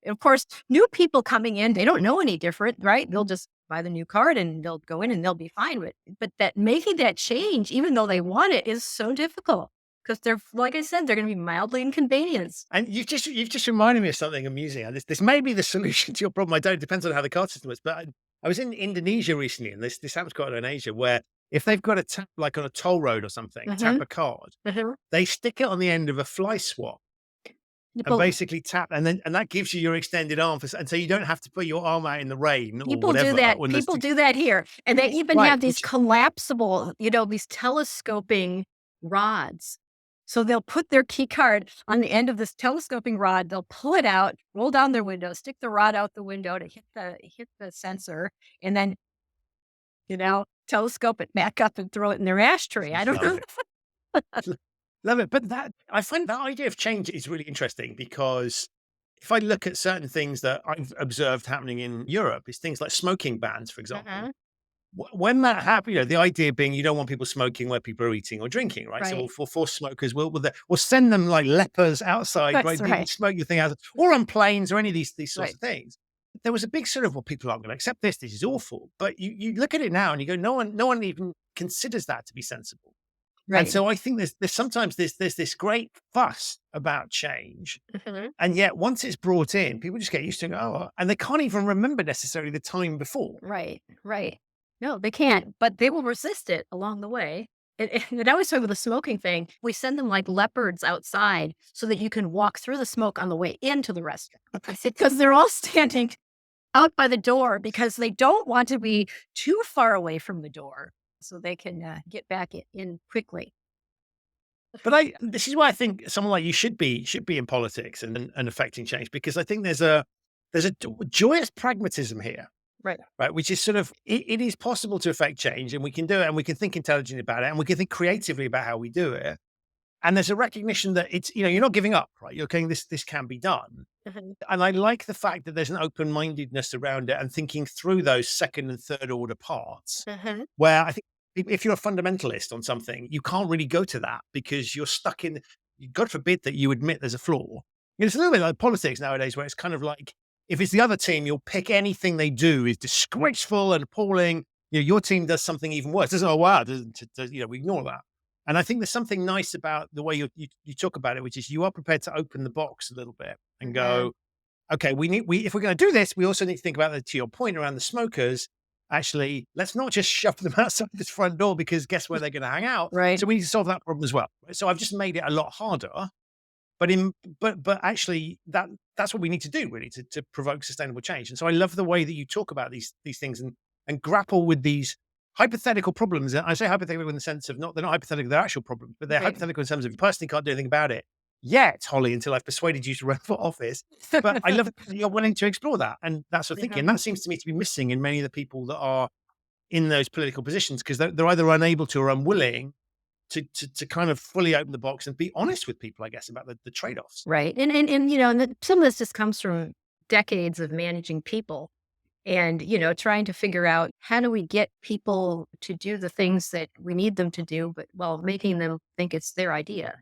Of course, new people coming in, they don't know any different, right? They'll just buy the new card and they'll go in and they'll be fine with it. But that making that change, even though they want it, is so difficult because they're, like I said, they're going to be mildly inconvenienced. And you've just reminded me of something amusing. And this may be the solution to your problem. I don't. It depends on how the card system works. But I was in Indonesia recently, and this happens quite a lot in Asia, where if they've got a tap, like on a toll road or something, tap Hmm. a card, Hmm. they stick it on the end of a fly swap and People, basically tap, and that gives you your extended arm and so you don't have to put your arm out in the rain or people do whatever. that. When there's People do that here. And they even right, have these which collapsible, these telescoping rods. So they'll put their key card on the end of this telescoping rod. They'll pull it out, roll down their window, stick the rod out the window to hit the sensor, and then telescope it back up and throw it in their ashtray. I don't love know. it. Love it. But that I find that idea of change is really interesting because if I look at certain things that I've observed happening in Europe, it's things like smoking bans, for example. Mhm. When that happens, the idea being you don't want people smoking where people are eating or drinking, right? So Right. we'll force smokers, we'll send them like lepers outside, That's right? You right. smoke your thing out, or on planes or any of these sorts Right. of things. There was a big sort of, well, people aren't going to accept this. This is awful. But you look at it now and you go, no one even considers that to be sensible. And Right. so I think there's sometimes there's this great fuss about change, Mhm. and yet once it's brought in, people just get used to it. Oh, and they can't even remember necessarily the time before. Right. Right. No, they can't, but they will resist it along the way. And I always talk with the smoking thing. We send them like leopards outside so that you can walk through the smoke on the way into the restaurant because they're all standing out by the door because they don't want to be too far away from the door so they can get back in quickly. But this is why I think someone like you should be in politics and affecting change, because I think there's a joyous pragmatism here, Right. right? Which is sort of it is possible to affect change, and we can do it, and we can think intelligently about it, and we can think creatively about how we do it. And there's a recognition that it's you're not giving up, right? You're saying this can be done. Mhm. And I like the fact that there's an open-mindedness around it and thinking through those second and third order parts, Mhm. where I think if you're a fundamentalist on something, you can't really go to that because you're stuck in, God forbid that you admit there's a flaw. It's a little bit like politics nowadays, where it's kind of like, if it's the other team, you'll pick anything they do is disgraceful and appalling. Your team does something even worse. Doesn't, oh, wow, we ignore that. And I think there's something nice about the way you talk about it, which is you are prepared to open the box a little bit and Mhm. go, okay, we if we're going to do this, we also need to think about to your point around the smokers. Actually, let's not just shove them outside this front door because guess where they're going to hang out. Right. So we need to solve that problem as well. Right? So I've just made it a lot harder, but actually that's what we need to do really to provoke sustainable change. And so I love the way that you talk about these things and grapple with these hypothetical problems. And I say hypothetical in the sense of not they're not hypothetical, they're actual problems, but they're Right. hypothetical in terms of you personally can't do anything about it yet, Holly, until I've persuaded you to run for office. But I love that you're willing to explore that and that sort of thinking. Mhm. And that seems to me to be missing in many of the people that are in those political positions because they're either unable to or unwilling to kind of fully open the box and be honest with people, I guess, about the trade-offs. Right. And some of this just comes from decades of managing people and, trying to figure out how do we get people to do the things that we need them to do, but while making them think it's their idea.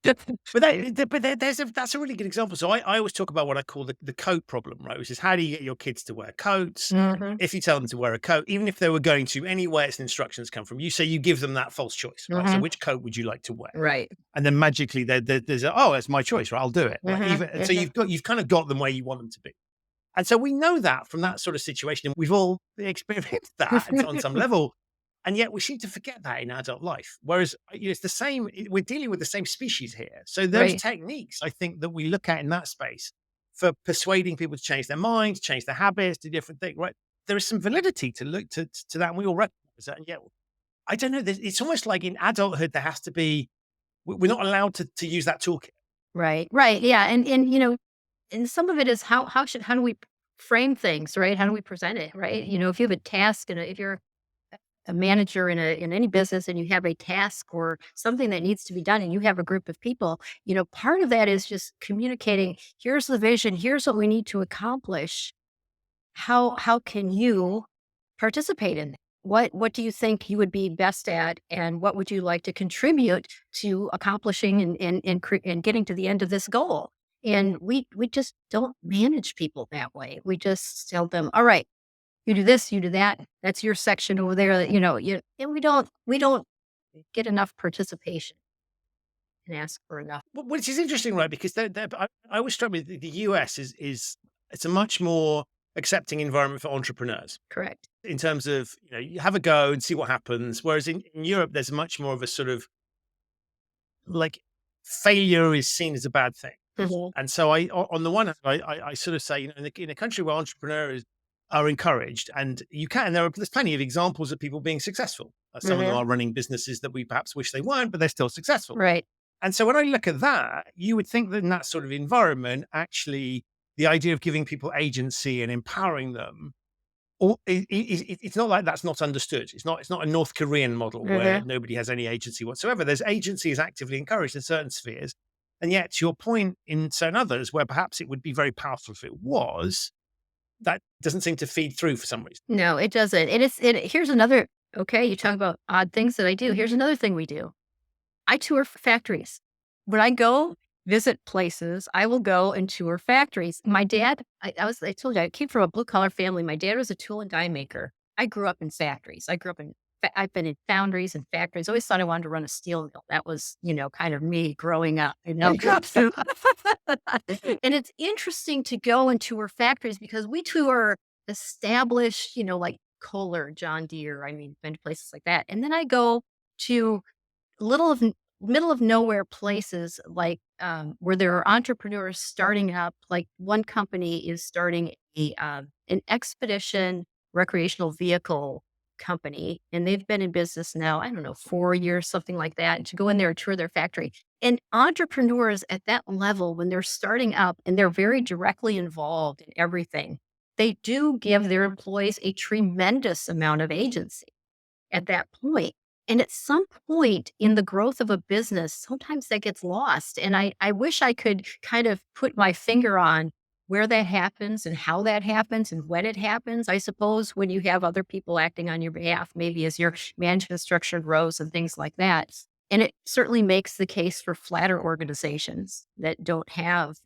That's a really good example. So I always talk about what I call the coat problem, right? Which is how do you get your kids to wear coats? Mhm. If you tell them to wear a coat, even if they were going to anywhere its instructions come from, you say you give them that false choice, right? So Mhm. which coat would you like to wear? Right. And then magically there's oh, it's my choice, right? I'll do it. Right. Mhm. Even and so Mhm. you've kind of got them where you want them to be. And so we know that from that sort of situation, and we've all experienced that on some level. And yet we seem to forget that in adult life. Whereas it's the same, we're dealing with the same species here. So those Right. techniques, I think, that we look at in that space for persuading people to change their minds, change their habits, do different things, right? There is some validity to look to that, and we all recognize that. And yet, I don't know, it's almost like in adulthood, there has to be, we're not allowed to use that toolkit. Right. Right. Yeah. And some of it is how do we frame things, right? How do we present it, right? If you have a task and if you're a manager in any business and you have a task or something that needs to be done and you have a group of people, part of that is just communicating, here's the vision, here's what we need to accomplish. How can you participate in that? what do you think you would be best at, and what would you like to contribute to accomplishing and getting to the end of this goal? And we just don't manage people that way. We just tell them, all right, you do this, you do that. That's your section over there. And we don't get enough participation and ask for enough. Which is interesting, right? Because I always struck me that the US is it's a much more accepting environment for entrepreneurs Correct. in terms of, you have a go and see what happens. Whereas in Europe, there's much more of a sort of like failure is seen as a bad thing. Mhm. And so on the one hand, I sort of say, in a country where entrepreneurs are encouraged, and there's plenty of examples of people being successful. Some of them Mhm. are running businesses that we perhaps wish they weren't, but they're still successful. Right. And so when I look at that, you would think that in that sort of environment, actually, the idea of giving people agency and empowering them, or it's not like that's not understood. It's not a North Korean model where Mhm. nobody has any agency whatsoever. There's agency is actively encouraged in certain spheres, and yet to your point, in certain others where perhaps it would be very powerful if it was, that doesn't seem to feed through for some reason. No, it doesn't. Here's another. Okay, you talk about odd things that I do. Here's another thing we do. I tour factories. When I go visit places, I will go and tour factories. My dad, I told you, I came from a blue collar family. My dad was a tool and die maker. I grew up in factories. I've been in foundries and factories. Always thought I wanted to run a steel mill. That was, kind of me growing up. And it's interesting to go and tour factories because we tour established, like Kohler, John Deere. I mean, been to places like that. And then I go to little of middle of nowhere places like where there are entrepreneurs starting up. Like one company is starting an expedition recreational vehicle company, and they've been in business now, I don't know, 4 years, something like that. And to go in there and tour their factory, and entrepreneurs at that level, when they're starting up and they're very directly involved in everything, they do give their employees a tremendous amount of agency at that point. And at some point in the growth of a business, sometimes that gets lost. And I wish I could kind of put my finger on where that happens and how that happens and when it happens. I suppose when you have other people acting on your behalf, maybe as your management structure grows and things like that. And it certainly makes the case for flatter organizations that don't have,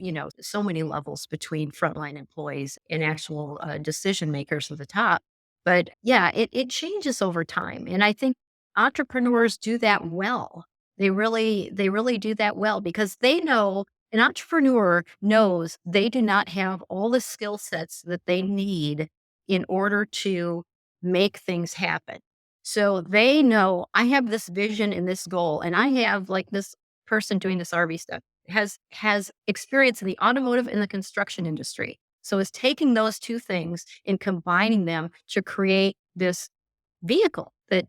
so many levels between frontline employees and actual decision makers at the top. But yeah, it changes over time. And I think entrepreneurs do that well. They really do that well because they know an entrepreneur knows they do not have all the skill sets that they need in order to make things happen. So they know I have this vision and this goal, and I have like this person doing this RV stuff has experience in the automotive and the construction industry. So it's taking those two things and combining them to create this vehicle that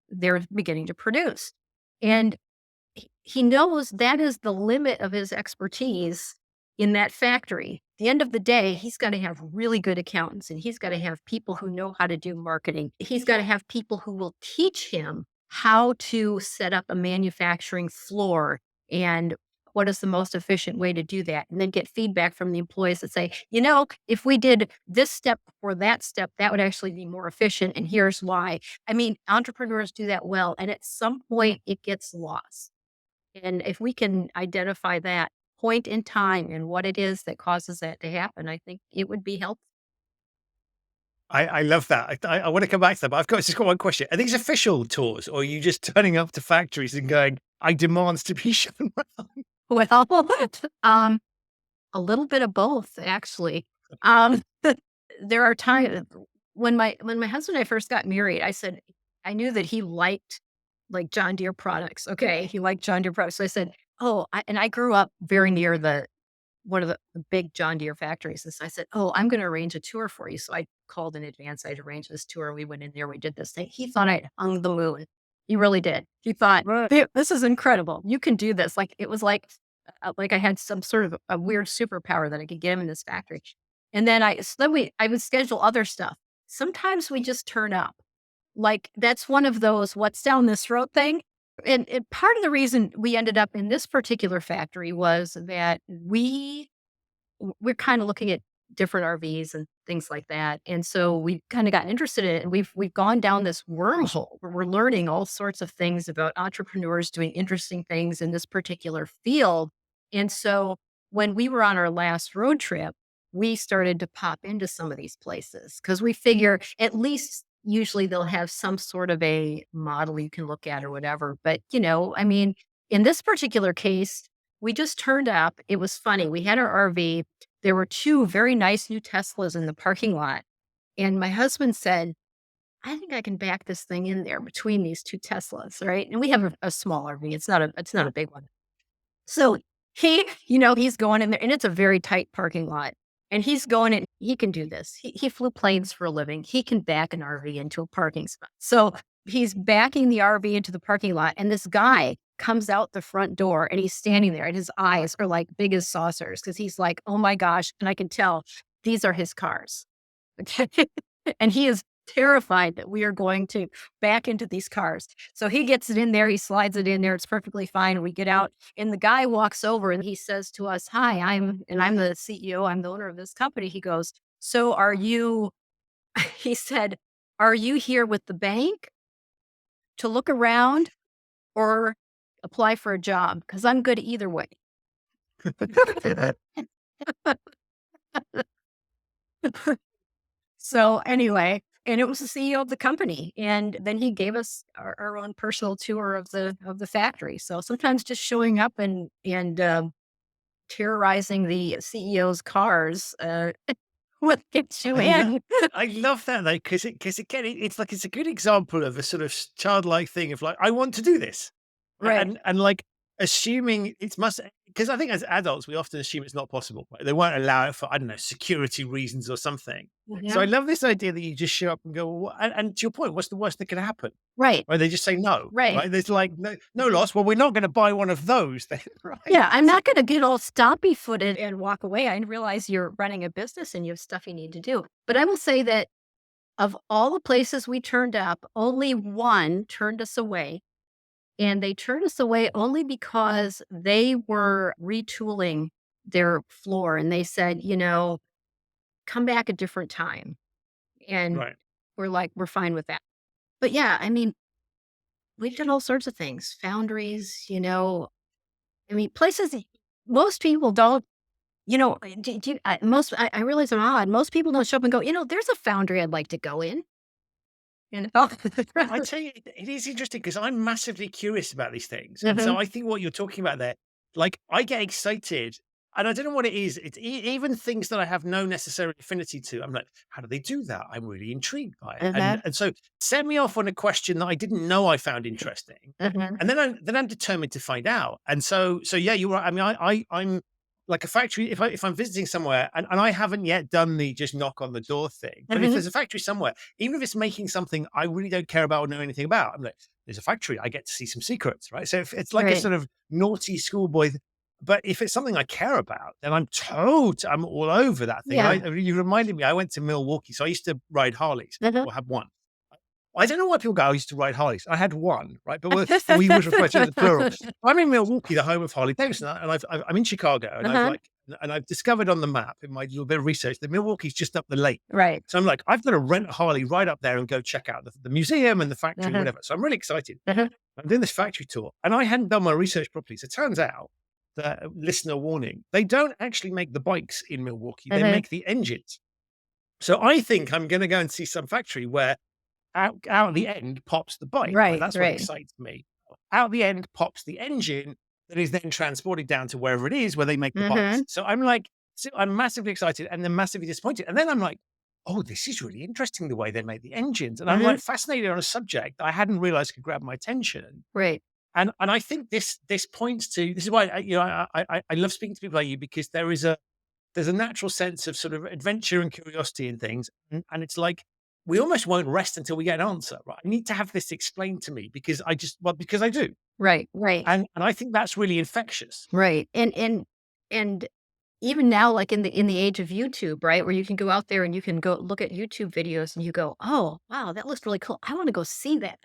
they're beginning to produce. And he knows that is the limit of his expertise in that factory. At the end of the day, he's got to have really good accountants, and he's got to have people who know how to do marketing. He's got to have people who will teach him how to set up a manufacturing floor and what is the most efficient way to do that. And then get feedback from the employees that say, if we did this step before that step, that would actually be more efficient. And here's why. I mean, entrepreneurs do that well. And at some point, it gets lost. And if we can identify that point in time and what it is that causes that to happen, I think it would be helpful. I love that. I want to come back to that, but I've just got one question. Are these official tours, or are you just turning up to factories and going, I demand to be shown around? Well, um, a little bit of both, actually. Um, there are times when my husband and I first got married, I knew that he liked like John Deere products. Okay, he liked John Deere products. So I said, "Oh," and I grew up very near the one of the big John Deere factories. And so I said, "Oh, I'm going to arrange a tour for you." So I called in advance. I'd arranged this tour. We went in there. We did this thing. He thought I'd hung the moon. He really did. He thought, Right. This is incredible. You can do this." Like it was like I had some sort of a weird superpower that I could get him in this factory. And then I would schedule other stuff. Sometimes we just turn up. Like that's one of those what's down this road thing. And part of the reason we ended up in this particular factory was that we're kind of looking at different RVs and things like that. And so we kind of got interested in it, and we've gone down this wormhole where we're learning all sorts of things about entrepreneurs doing interesting things in this particular field. And so when we were on our last road trip, we started to pop into some of these places because we figure at least usually they'll have some sort of a model you can look at or whatever. But, I mean, in this particular case, we just turned up. It was funny. We had our RV. There were two very nice new Teslas in the parking lot. And my husband said, I think I can back this thing in there between these two Teslas, right? And we have a small RV. It's not a big one. So he's going in there, and it's a very tight parking lot. And he's going in, he can do this. He flew planes for a living. He can back an RV into a parking spot. So he's backing the RV into the parking lot, and this guy comes out the front door, and he's standing there, and his eyes are like big as saucers because he's like, oh my gosh. And I can tell these are his cars. Okay. And he is terrified that we are going to back into these cars. So he gets it in there, he slides it in there, it's perfectly fine. We get out, and the guy walks over and he says to us, "Hi, I'm the CEO, I'm the owner of this company." He goes, "So are you," he said, "are you here with the bank to look around or apply for a job? Because I'm good either way." So anyway, and it was the CEO of the company, and then he gave us our own personal tour of the factory. So sometimes just showing up and terrorizing the CEO's cars will get you I love in. I love that though, because again, it's like it's a good example of a sort of childlike thing of like, I want to do this, Right. and like assuming it must, because I think as adults we often assume it's not possible. Right? They won't allow it for, I don't know, security reasons or something. So I Yeah. love this idea that you just show up and go, well, and to your point, what's the worst that can happen? Right. Right? They just say no. Right. Right? There's like no loss. Well, we're not going to buy one of those then, right? Yeah, I'm not going to get all stompy footed and walk away. I realize you're running a business and you have stuff you need to do. But I will say that of all the places we turned up, only one turned us away. And they turned us away only because they were retooling their floor, and they said, come back a different time. And Right. we're like, we're fine with that. But yeah, I mean, we've done all sorts of things, foundries, I mean, places that most people don't, I realize I'm odd. Most people don't show up and go, there's a foundry I'd like to go in. You know? I tell you, it is interesting because I'm massively curious about these things. And so Mhm. I think what you're talking about there, like I get excited and I don't know what it is. It's even things that I have no necessary affinity to. I'm like, how do they do that? I'm really intrigued by it. And Uh-huh. and so set me off on a question that I didn't know I found interesting. Uh-huh. And then I'm determined to find out. And so yeah, you're right. I mean, I'm like a factory. If I'm visiting somewhere and I haven't yet done the just knock on the door thing, but if Mhm. there's a factory somewhere, even if it's making something I really don't care about or know anything about, I'm like, there's a factory. I get to see some secrets, right? So if it's like a Right. sort of naughty schoolboy. But if it's something I care about, then I'm all over that thing. Yeah. You reminded me, I went to Milwaukee, so I used to ride Harleys Uh-huh. or have one. I don't know why people go, I used to ride Harleys. I had one, right? But we always refer to it as plural. I'm in Milwaukee, the home of Harley Davidson, and I'm in Chicago, and Uh-huh. I've discovered on the map in my little bit of research that Milwaukee's just up the lake. Right. So I'm like, I've got to rent a Harley right up there and go check out the museum and the factory, Uh-huh. whatever. So I'm really excited. Uh-huh. I'm doing this factory tour, and I hadn't done my research properly. So it turns out that, listener warning, they don't actually make the bikes in Milwaukee; they Uh-huh. make the engines. So I think I'm going to go and see some factory where out the end pops the bike, right? Right. That's what Right. excites me. Out the end pops the engine that is then transported down to wherever it is where they make the bikes. Mhm. So I'm like, so I'm massively excited and then massively disappointed. And then I'm like, oh, this is really interesting the way they make the engines. And I'm Mhm. like fascinated on a subject that I hadn't realized could grab my attention. Right. And I think this points to, this is why I love speaking to people like you, because there's a natural sense of sort of adventure and curiosity in things. And it's like, we almost won't rest until we get an answer, right? I need to have this explained to me because I do. Right. Right. And I think that's really infectious. Right. And even now, like in the age of YouTube, right, where you can go out there and you can go look at YouTube videos and you go, oh wow, that looks really cool. I want to go see that.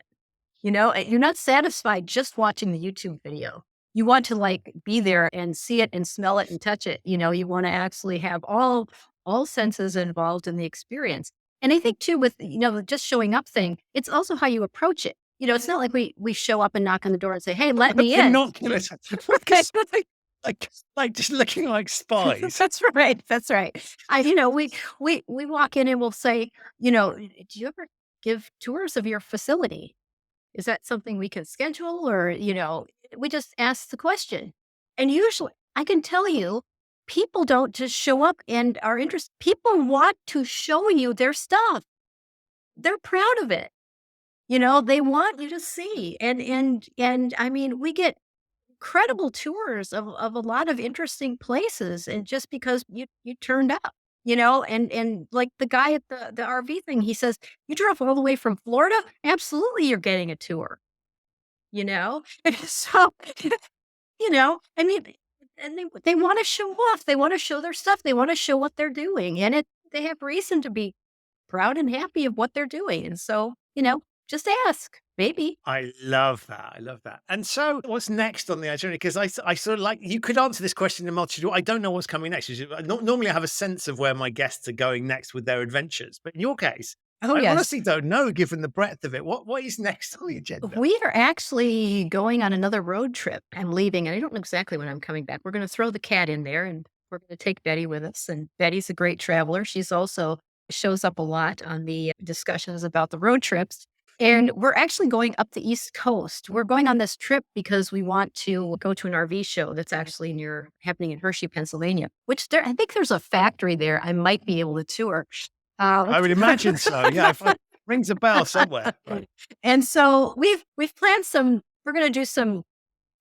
And you're not satisfied just watching the YouTube video. You want to like be there and see it and smell it and touch it. You want to actually have all senses involved in the experience. And I think too, with, the just showing up thing, it's also how you approach it. It's not like we show up and knock on the door and say, "Hey, let me in." Binoculars. Because like just looking like spies. That's right. That's right. We walk in and we'll say, "Do you ever give tours of your facility? Is that something we can schedule?" Or, we just ask the question. And usually, I can tell you, people don't just show up and are interested. People want to show you their stuff. They're proud of it. They want you to see. And I mean, we get incredible tours of a lot of interesting places, and just because you turned up, and like the guy at the RV thing, he says, "You drove all the way from Florida? Absolutely, you're getting a tour." you know so I mean, and they want to show off, they want to show their stuff, they want to show what they're doing, and they have reason to be proud and happy of what they're doing. And so, just ask, maybe. I love that. I love that. And so, what's next on the itinerary? Because I sort of like, you could answer this question in multitude. I don't know what's coming next. Normally, I have a sense of where my guests are going next with their adventures, but in your case, Oh, I yes. honestly don't know, given the breadth of it. What is next on the agenda? We are actually going on another road trip. I'm leaving, and I don't know exactly when I'm coming back. We're going to throw the cat in there, and we're going to take Betty with us. And Betty's a great traveler. She's also shows up a lot on the discussions about the road trips. And we're actually going up the East Coast. We're going on this trip because we want to go to an RV show that's actually happening in Hershey, Pennsylvania, which I think there's a factory there I might be able to tour. I would imagine so. Yeah, rings a bell somewhere. Right. And so we've planned we're going to do some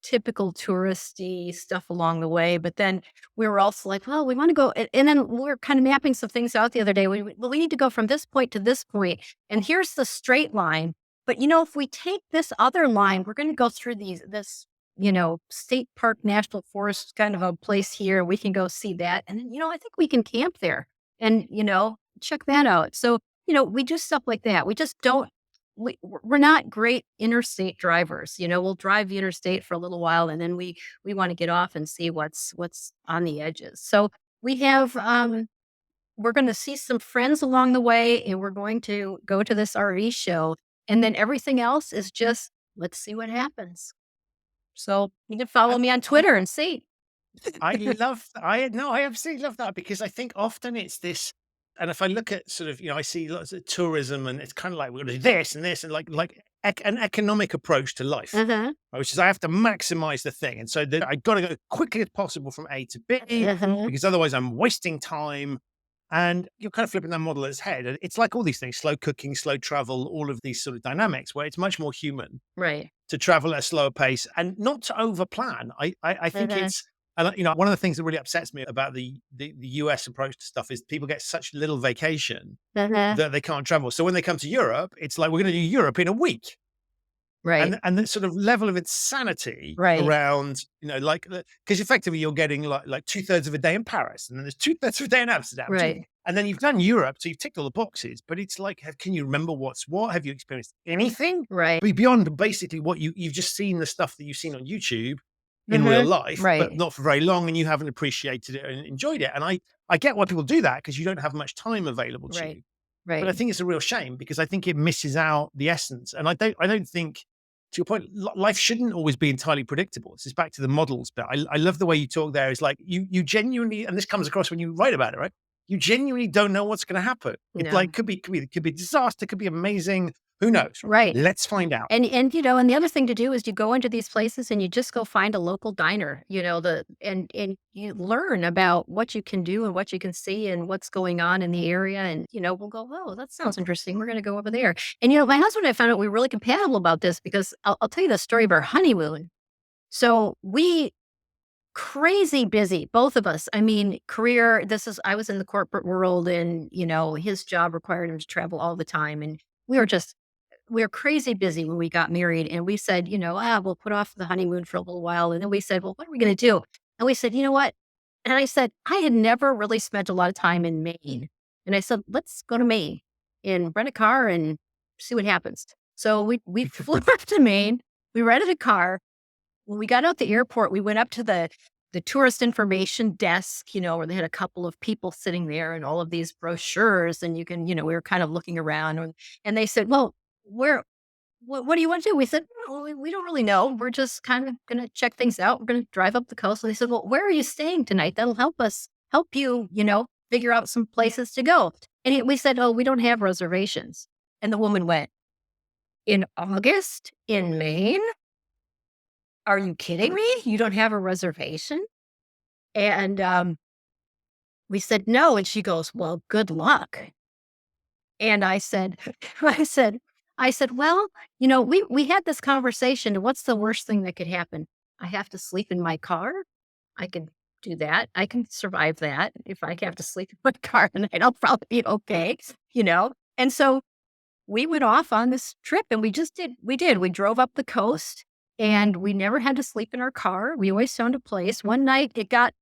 typical touristy stuff along the way, but then we were also like, well, we want to go. And then we were kind of mapping some things out the other day. We need to go from this point to this point, and here's the straight line. But if we take this other line, we're going to go through this state park, national forest kind of a place here. We can go see that, and then I think we can camp there, and check that out. So we do stuff like that. We just don't. We're not great interstate drivers. We'll drive the interstate for a little while, and then we want to get off and see what's on the edges. So we have we're going to see some friends along the way, and we're going to go to this RV show, and then everything else is just, let's see what happens. So you can follow me on Twitter and see. I absolutely love that, because I think often it's this. And if I look at sort of, I see lots of tourism, and it's kind of like, we're going to do this and this, and an economic approach to life, which is I have to maximize the thing. And so I got to go quickly as possible from A to B, because otherwise I'm wasting time. And you're kind of flipping that model on its head. And it's like all these things, slow cooking, slow travel, all of these sort of dynamics where it's much more human Right. to travel at a slower pace and not to overplan. I think it's, and one of the things that really upsets me about the US approach to stuff is people get such little vacation that they can't travel. So when they come to Europe, it's like, we're going to do Europe in a week. Right. And the sort of level of insanity Right. around, because effectively you're getting like 2/3 of a day in Paris, and then there's 2/3 of a day in Amsterdam. Right. And then you've done Europe, so you've ticked all the boxes, but it's like, can you remember what's what? Have you experienced anything? Right. Beyond basically what you've just seen, the stuff that you've seen on YouTube in real life, Right. but not for very long, and you haven't appreciated it and enjoyed it. And I get why people do that, because you don't have much time available to you. Right. But I think it's a real shame, because I think it misses out the essence. And I don't think, to your point, life shouldn't always be entirely predictable. This is back to the models, but I love the way you talk there. Is like you genuinely, and this comes across when you write about it, right? You genuinely don't know what's going to happen. It's like, could be disaster, could be amazing. Who knows? Right. Let's find out. And and the other thing to do is you go into these places and you just go find a local diner, and you learn about what you can do and what you can see and what's going on in the area. And, we'll go, oh, that sounds interesting. We're going to go over there. And, my husband and I found out we were really compatible about this, because I'll tell you the story of our honeymoon. So we crazy busy, both of us. I mean, career, I was in the corporate world, and, his job required him to travel all the time. And we were crazy busy when we got married, and we said, we'll put off the honeymoon for a little while. And then we said, well, what are we going to do? And we said, you know what? And I said, I had never really spent a lot of time in Maine. And I said, let's go to Maine and rent a car and see what happens. So we flew up to Maine. We rented a car. When we got out the airport, we went up to the the tourist information desk, where they had a couple of people sitting there and all of these brochures, and we were kind of looking around, and they said, "Well, where what do you want to do?" We said, "Well, we don't really know. We're just kind of going to check things out. We're going to drive up the coast." And they said, "Well, where are you staying tonight? That'll help you, figure out some places to go." And we said, "Oh, we don't have reservations." And the woman went, "In August in Maine? Are you kidding me? You don't have a reservation?" And we said, "No." And she goes, "Well, good luck." And I said, I said, "Well, we had this conversation. What's the worst thing that could happen? I have to sleep in my car. I can do that. I can survive that. If I have to sleep in my car tonight, I'll probably be okay, you know?" And so we went off on this trip, and we drove up the coast, and we never had to sleep in our car. We always found a place. One night it got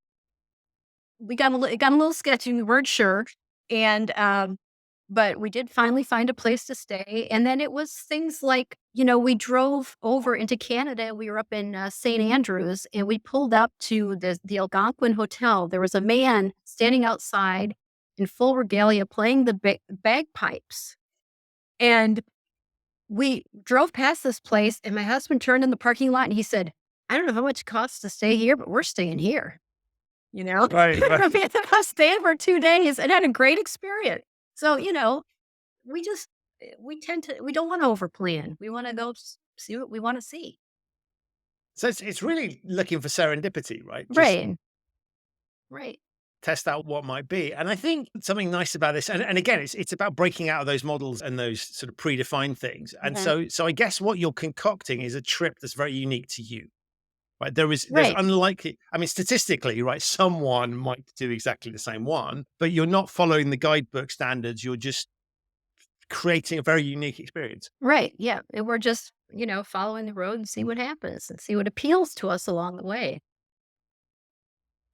a little sketchy. We weren't sure. And, but we did finally find a place to stay. And then it was things like, we drove over into Canada. We were up in St. Andrews, and we pulled up to the Algonquin Hotel. There was a man standing outside in full regalia playing the bagpipes. And we drove past this place, and my husband turned in the parking lot and he said, "I don't know how much it costs to stay here, but we're staying here." You know? Right, right. I mean, I stayed for 2 days and had a great experience. So, we just we don't wanna overplan. We wanna go see what we wanna see. So it's really looking for serendipity, right? Just Right. Right. test out what might be. And I think something nice about this, and again, it's about breaking out of those models and those sort of predefined things. And Mhm. so I guess what you're concocting is a trip that's very unique to you. Right. There's Right. unlikely, I mean, statistically, right, someone might do exactly the same one, but you're not following the guidebook standards. You're just creating a very unique experience. Right. Yeah. And we're just, following the road and see what happens and see what appeals to us along the way.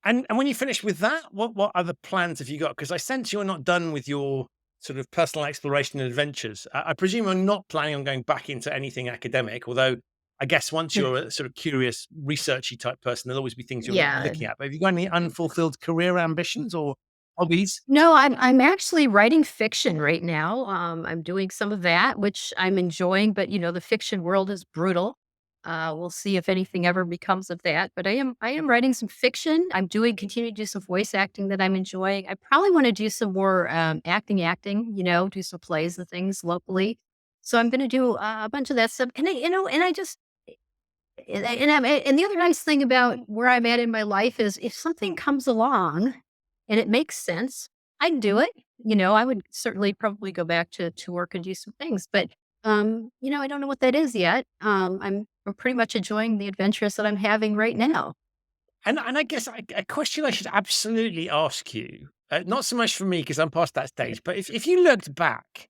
And when you finish with that, what other plans have you got? Because I sense you're not done with your sort of personal exploration and adventures. I presume you're not planning on going back into anything academic, although I guess once you're a sort of curious, researchy type person, there'll always be things you're Yeah. looking at. But have you got any unfulfilled career ambitions or hobbies? No, I'm actually writing fiction right now. I'm doing some of that, which I'm enjoying, but the fiction world is brutal. We'll see if anything ever becomes of that. But I am writing some fiction. Continue to do some voice acting that I'm enjoying. I probably want to do some more acting, do some plays and things locally. So I'm going to do a bunch of that stuff. And I just and the other nice thing about where I'm at in my life is if something comes along and it makes sense, I'd do it. I would certainly probably go back to work and do some things, but I don't know what that is yet. I'm pretty much enjoying the adventures that I'm having right now. And I guess a question I should absolutely ask you, not so much for me because I'm past that stage, but if you looked back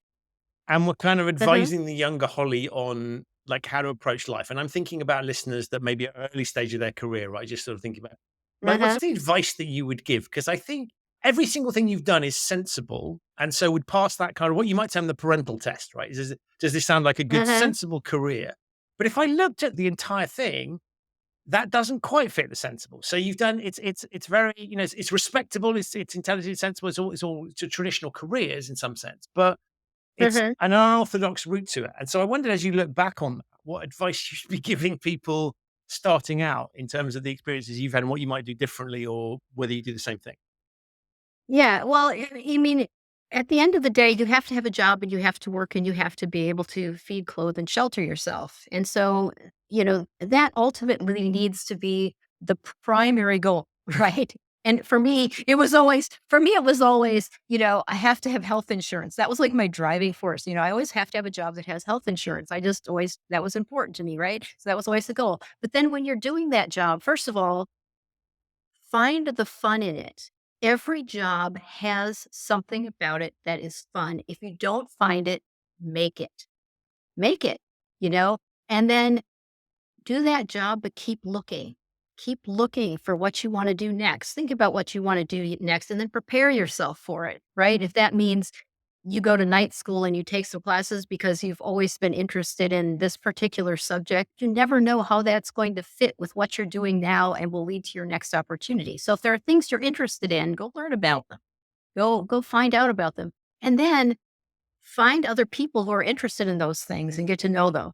and were kind of Mhm. advising the younger Holly on like how to approach life, and I'm thinking about listeners that maybe at early stage of their career, right? Just sort of thinking about like what's Uh-huh. the advice that you would give? Because I think every single thing you've done is sensible, and so would pass that kind of what you might term the parental test, right? Does this sound like a good, Uh-huh. sensible career? But if I looked at the entire thing, that doesn't quite fit the sensible. So you've done it's very it's respectable, it's intelligent, sensible. It's all traditional careers in some sense, but it's Uh-huh. an unorthodox route to it. And so I wondered, as you look back on that, what advice you should be giving people starting out in terms of the experiences you've had and what you might do differently, or whether you do the same thing. Yeah, well, I mean, at the end of the day, you have to have a job and you have to work and you have to be able to feed, clothe, and shelter yourself. And so, that ultimately needs to be the primary goal, right? And it was always, I have to have health insurance. That was like my driving force. I always have to have a job that has health insurance. That was important to me, right? So that was always the goal. But then when you're doing that job, first of all, find the fun in it. Every job has something about it that is fun. If you don't find it, make it. Make it, you know? And then do that job, but keep looking. Keep looking for what you want to do next. Think about what you want to do next and then prepare yourself for it, right? If that means you go to night school and you take some classes because you've always been interested in this particular subject, you never know how that's going to fit with what you're doing now and will lead to your next opportunity. So if there are things you're interested in, go learn about them. Go find out about them. And then find other people who are interested in those things and get to know them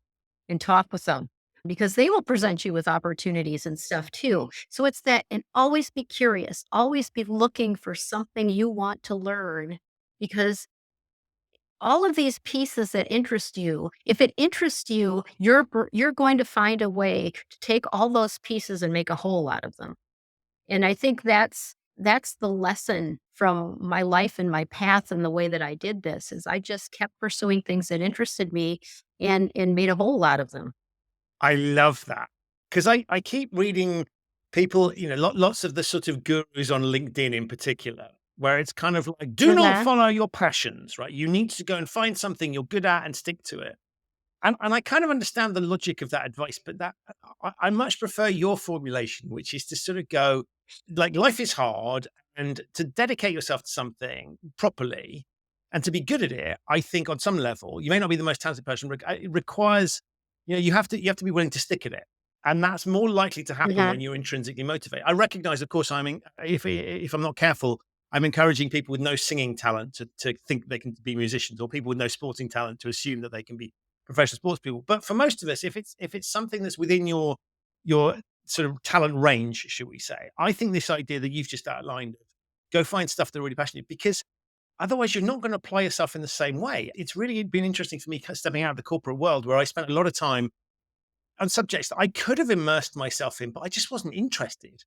and talk with them because they will present you with opportunities and stuff too. So it's that, and always be curious, always be looking for something you want to learn because all of these pieces that interest you, if it interests you, you're going to find a way to take all those pieces and make a whole out of them. And I think that's the lesson from my life and my path and the way that I did this is I just kept pursuing things that interested me and made a whole out of them. I love that because I keep reading people, lots of the sort of gurus on LinkedIn in particular, where it's kind of like, do not Uh-huh. follow your passions, right? You need to go and find something you're good at and stick to it. And I kind of understand the logic of that advice, but I much prefer your formulation, which is to sort of go like life is hard and to dedicate yourself to something properly and to be good at it. I think on some level, you may not be the most talented person. It requires, you have to be willing to stick at it. And that's more likely to happen Uh-huh. when you're intrinsically motivated. I recognize, of course, if I'm not careful, I'm encouraging people with no singing talent to think they can be musicians, or people with no sporting talent to assume that they can be professional sports people. But for most of us, if it's something that's within your sort of talent range, should we say, I think this idea that you've just outlined, go find stuff they're really passionate because otherwise you're not going to apply yourself in the same way. It's really been interesting for me stepping out of the corporate world where I spent a lot of time on subjects that I could have immersed myself in, but I just wasn't interested.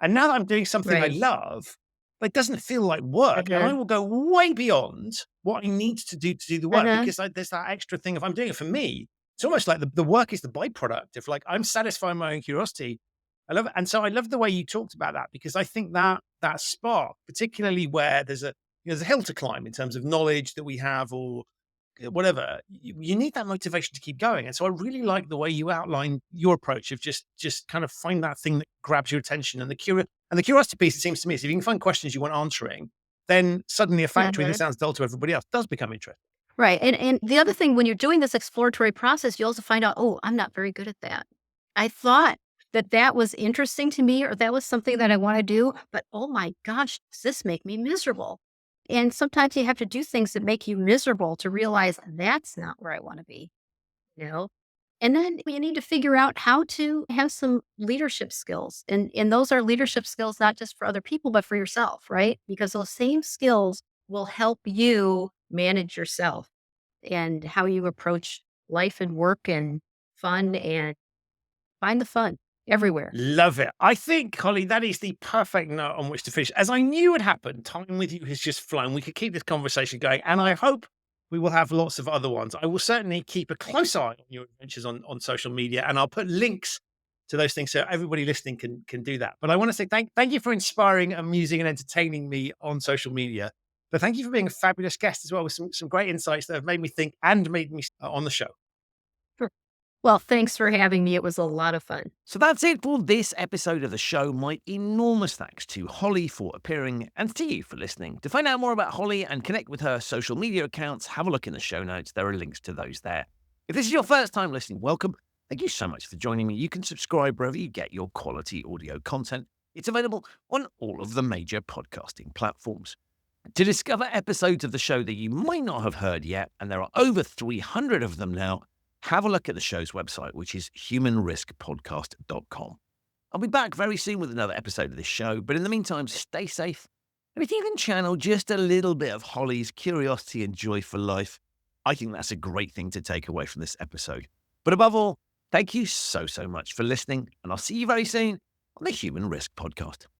And now that I'm doing something I Right. love, it doesn't feel like work. And Uh-huh. I will go way beyond what I need to do the work Uh-huh. because there's that extra thing. If I'm doing it for me, it's almost like the work is the byproduct. If like I'm satisfying my own curiosity, I love it. And so I love the way you talked about that because I think that spark, particularly where there's a hill to climb in terms of knowledge that we have or whatever, you need that motivation to keep going. And so I really like the way you outline your approach of just kind of find that thing that grabs your attention and the curiosity piece. It seems to me is if you can find questions you want answering, then suddenly a factory that Uh-huh. sounds dull to everybody else does become interesting. Right. And the other thing, when you're doing this exploratory process, you also find out, oh, I'm not very good at that. I thought that that was interesting to me or that was something that I want to do, but oh my gosh, does this make me miserable? And sometimes you have to do things that make you miserable to realize that's not where I want to be, you know? And then you need to figure out how to have some leadership skills. And those are leadership skills, not just for other people, but for yourself, right? Because those same skills will help you manage yourself and how you approach life and work and fun and find the fun everywhere. Love it. I think, Holly, that is the perfect note on which to finish. As I knew would happen, time with you has just flown. We could keep this conversation going, and I hope we will have lots of other ones. I will certainly keep a close eye on your adventures on social media, and I'll put links to those things so everybody listening can do that. But I want to say thank you for inspiring, amusing, and entertaining me on social media. But thank you for being a fabulous guest as well with some great insights that have made me think and made me on the show. Sure. Well, thanks for having me. It was a lot of fun. So that's it for this episode of the show. My enormous thanks to Holly for appearing and to you for listening. To find out more about Holly and connect with her social media accounts, have a look in the show notes. There are links to those there. If this is your first time listening, welcome. Thank you so much for joining me. You can subscribe wherever you get your quality audio content. It's available on all of the major podcasting platforms. To discover episodes of the show that you might not have heard yet, and there are over 300 of them now, have a look at the show's website, which is humanriskpodcast.com. I'll be back very soon with another episode of this show, but in the meantime, stay safe. And if you can channel just a little bit of Holly's curiosity and joy for life, I think that's a great thing to take away from this episode. But above all, thank you so much for listening, and I'll see you very soon on the Human Risk Podcast.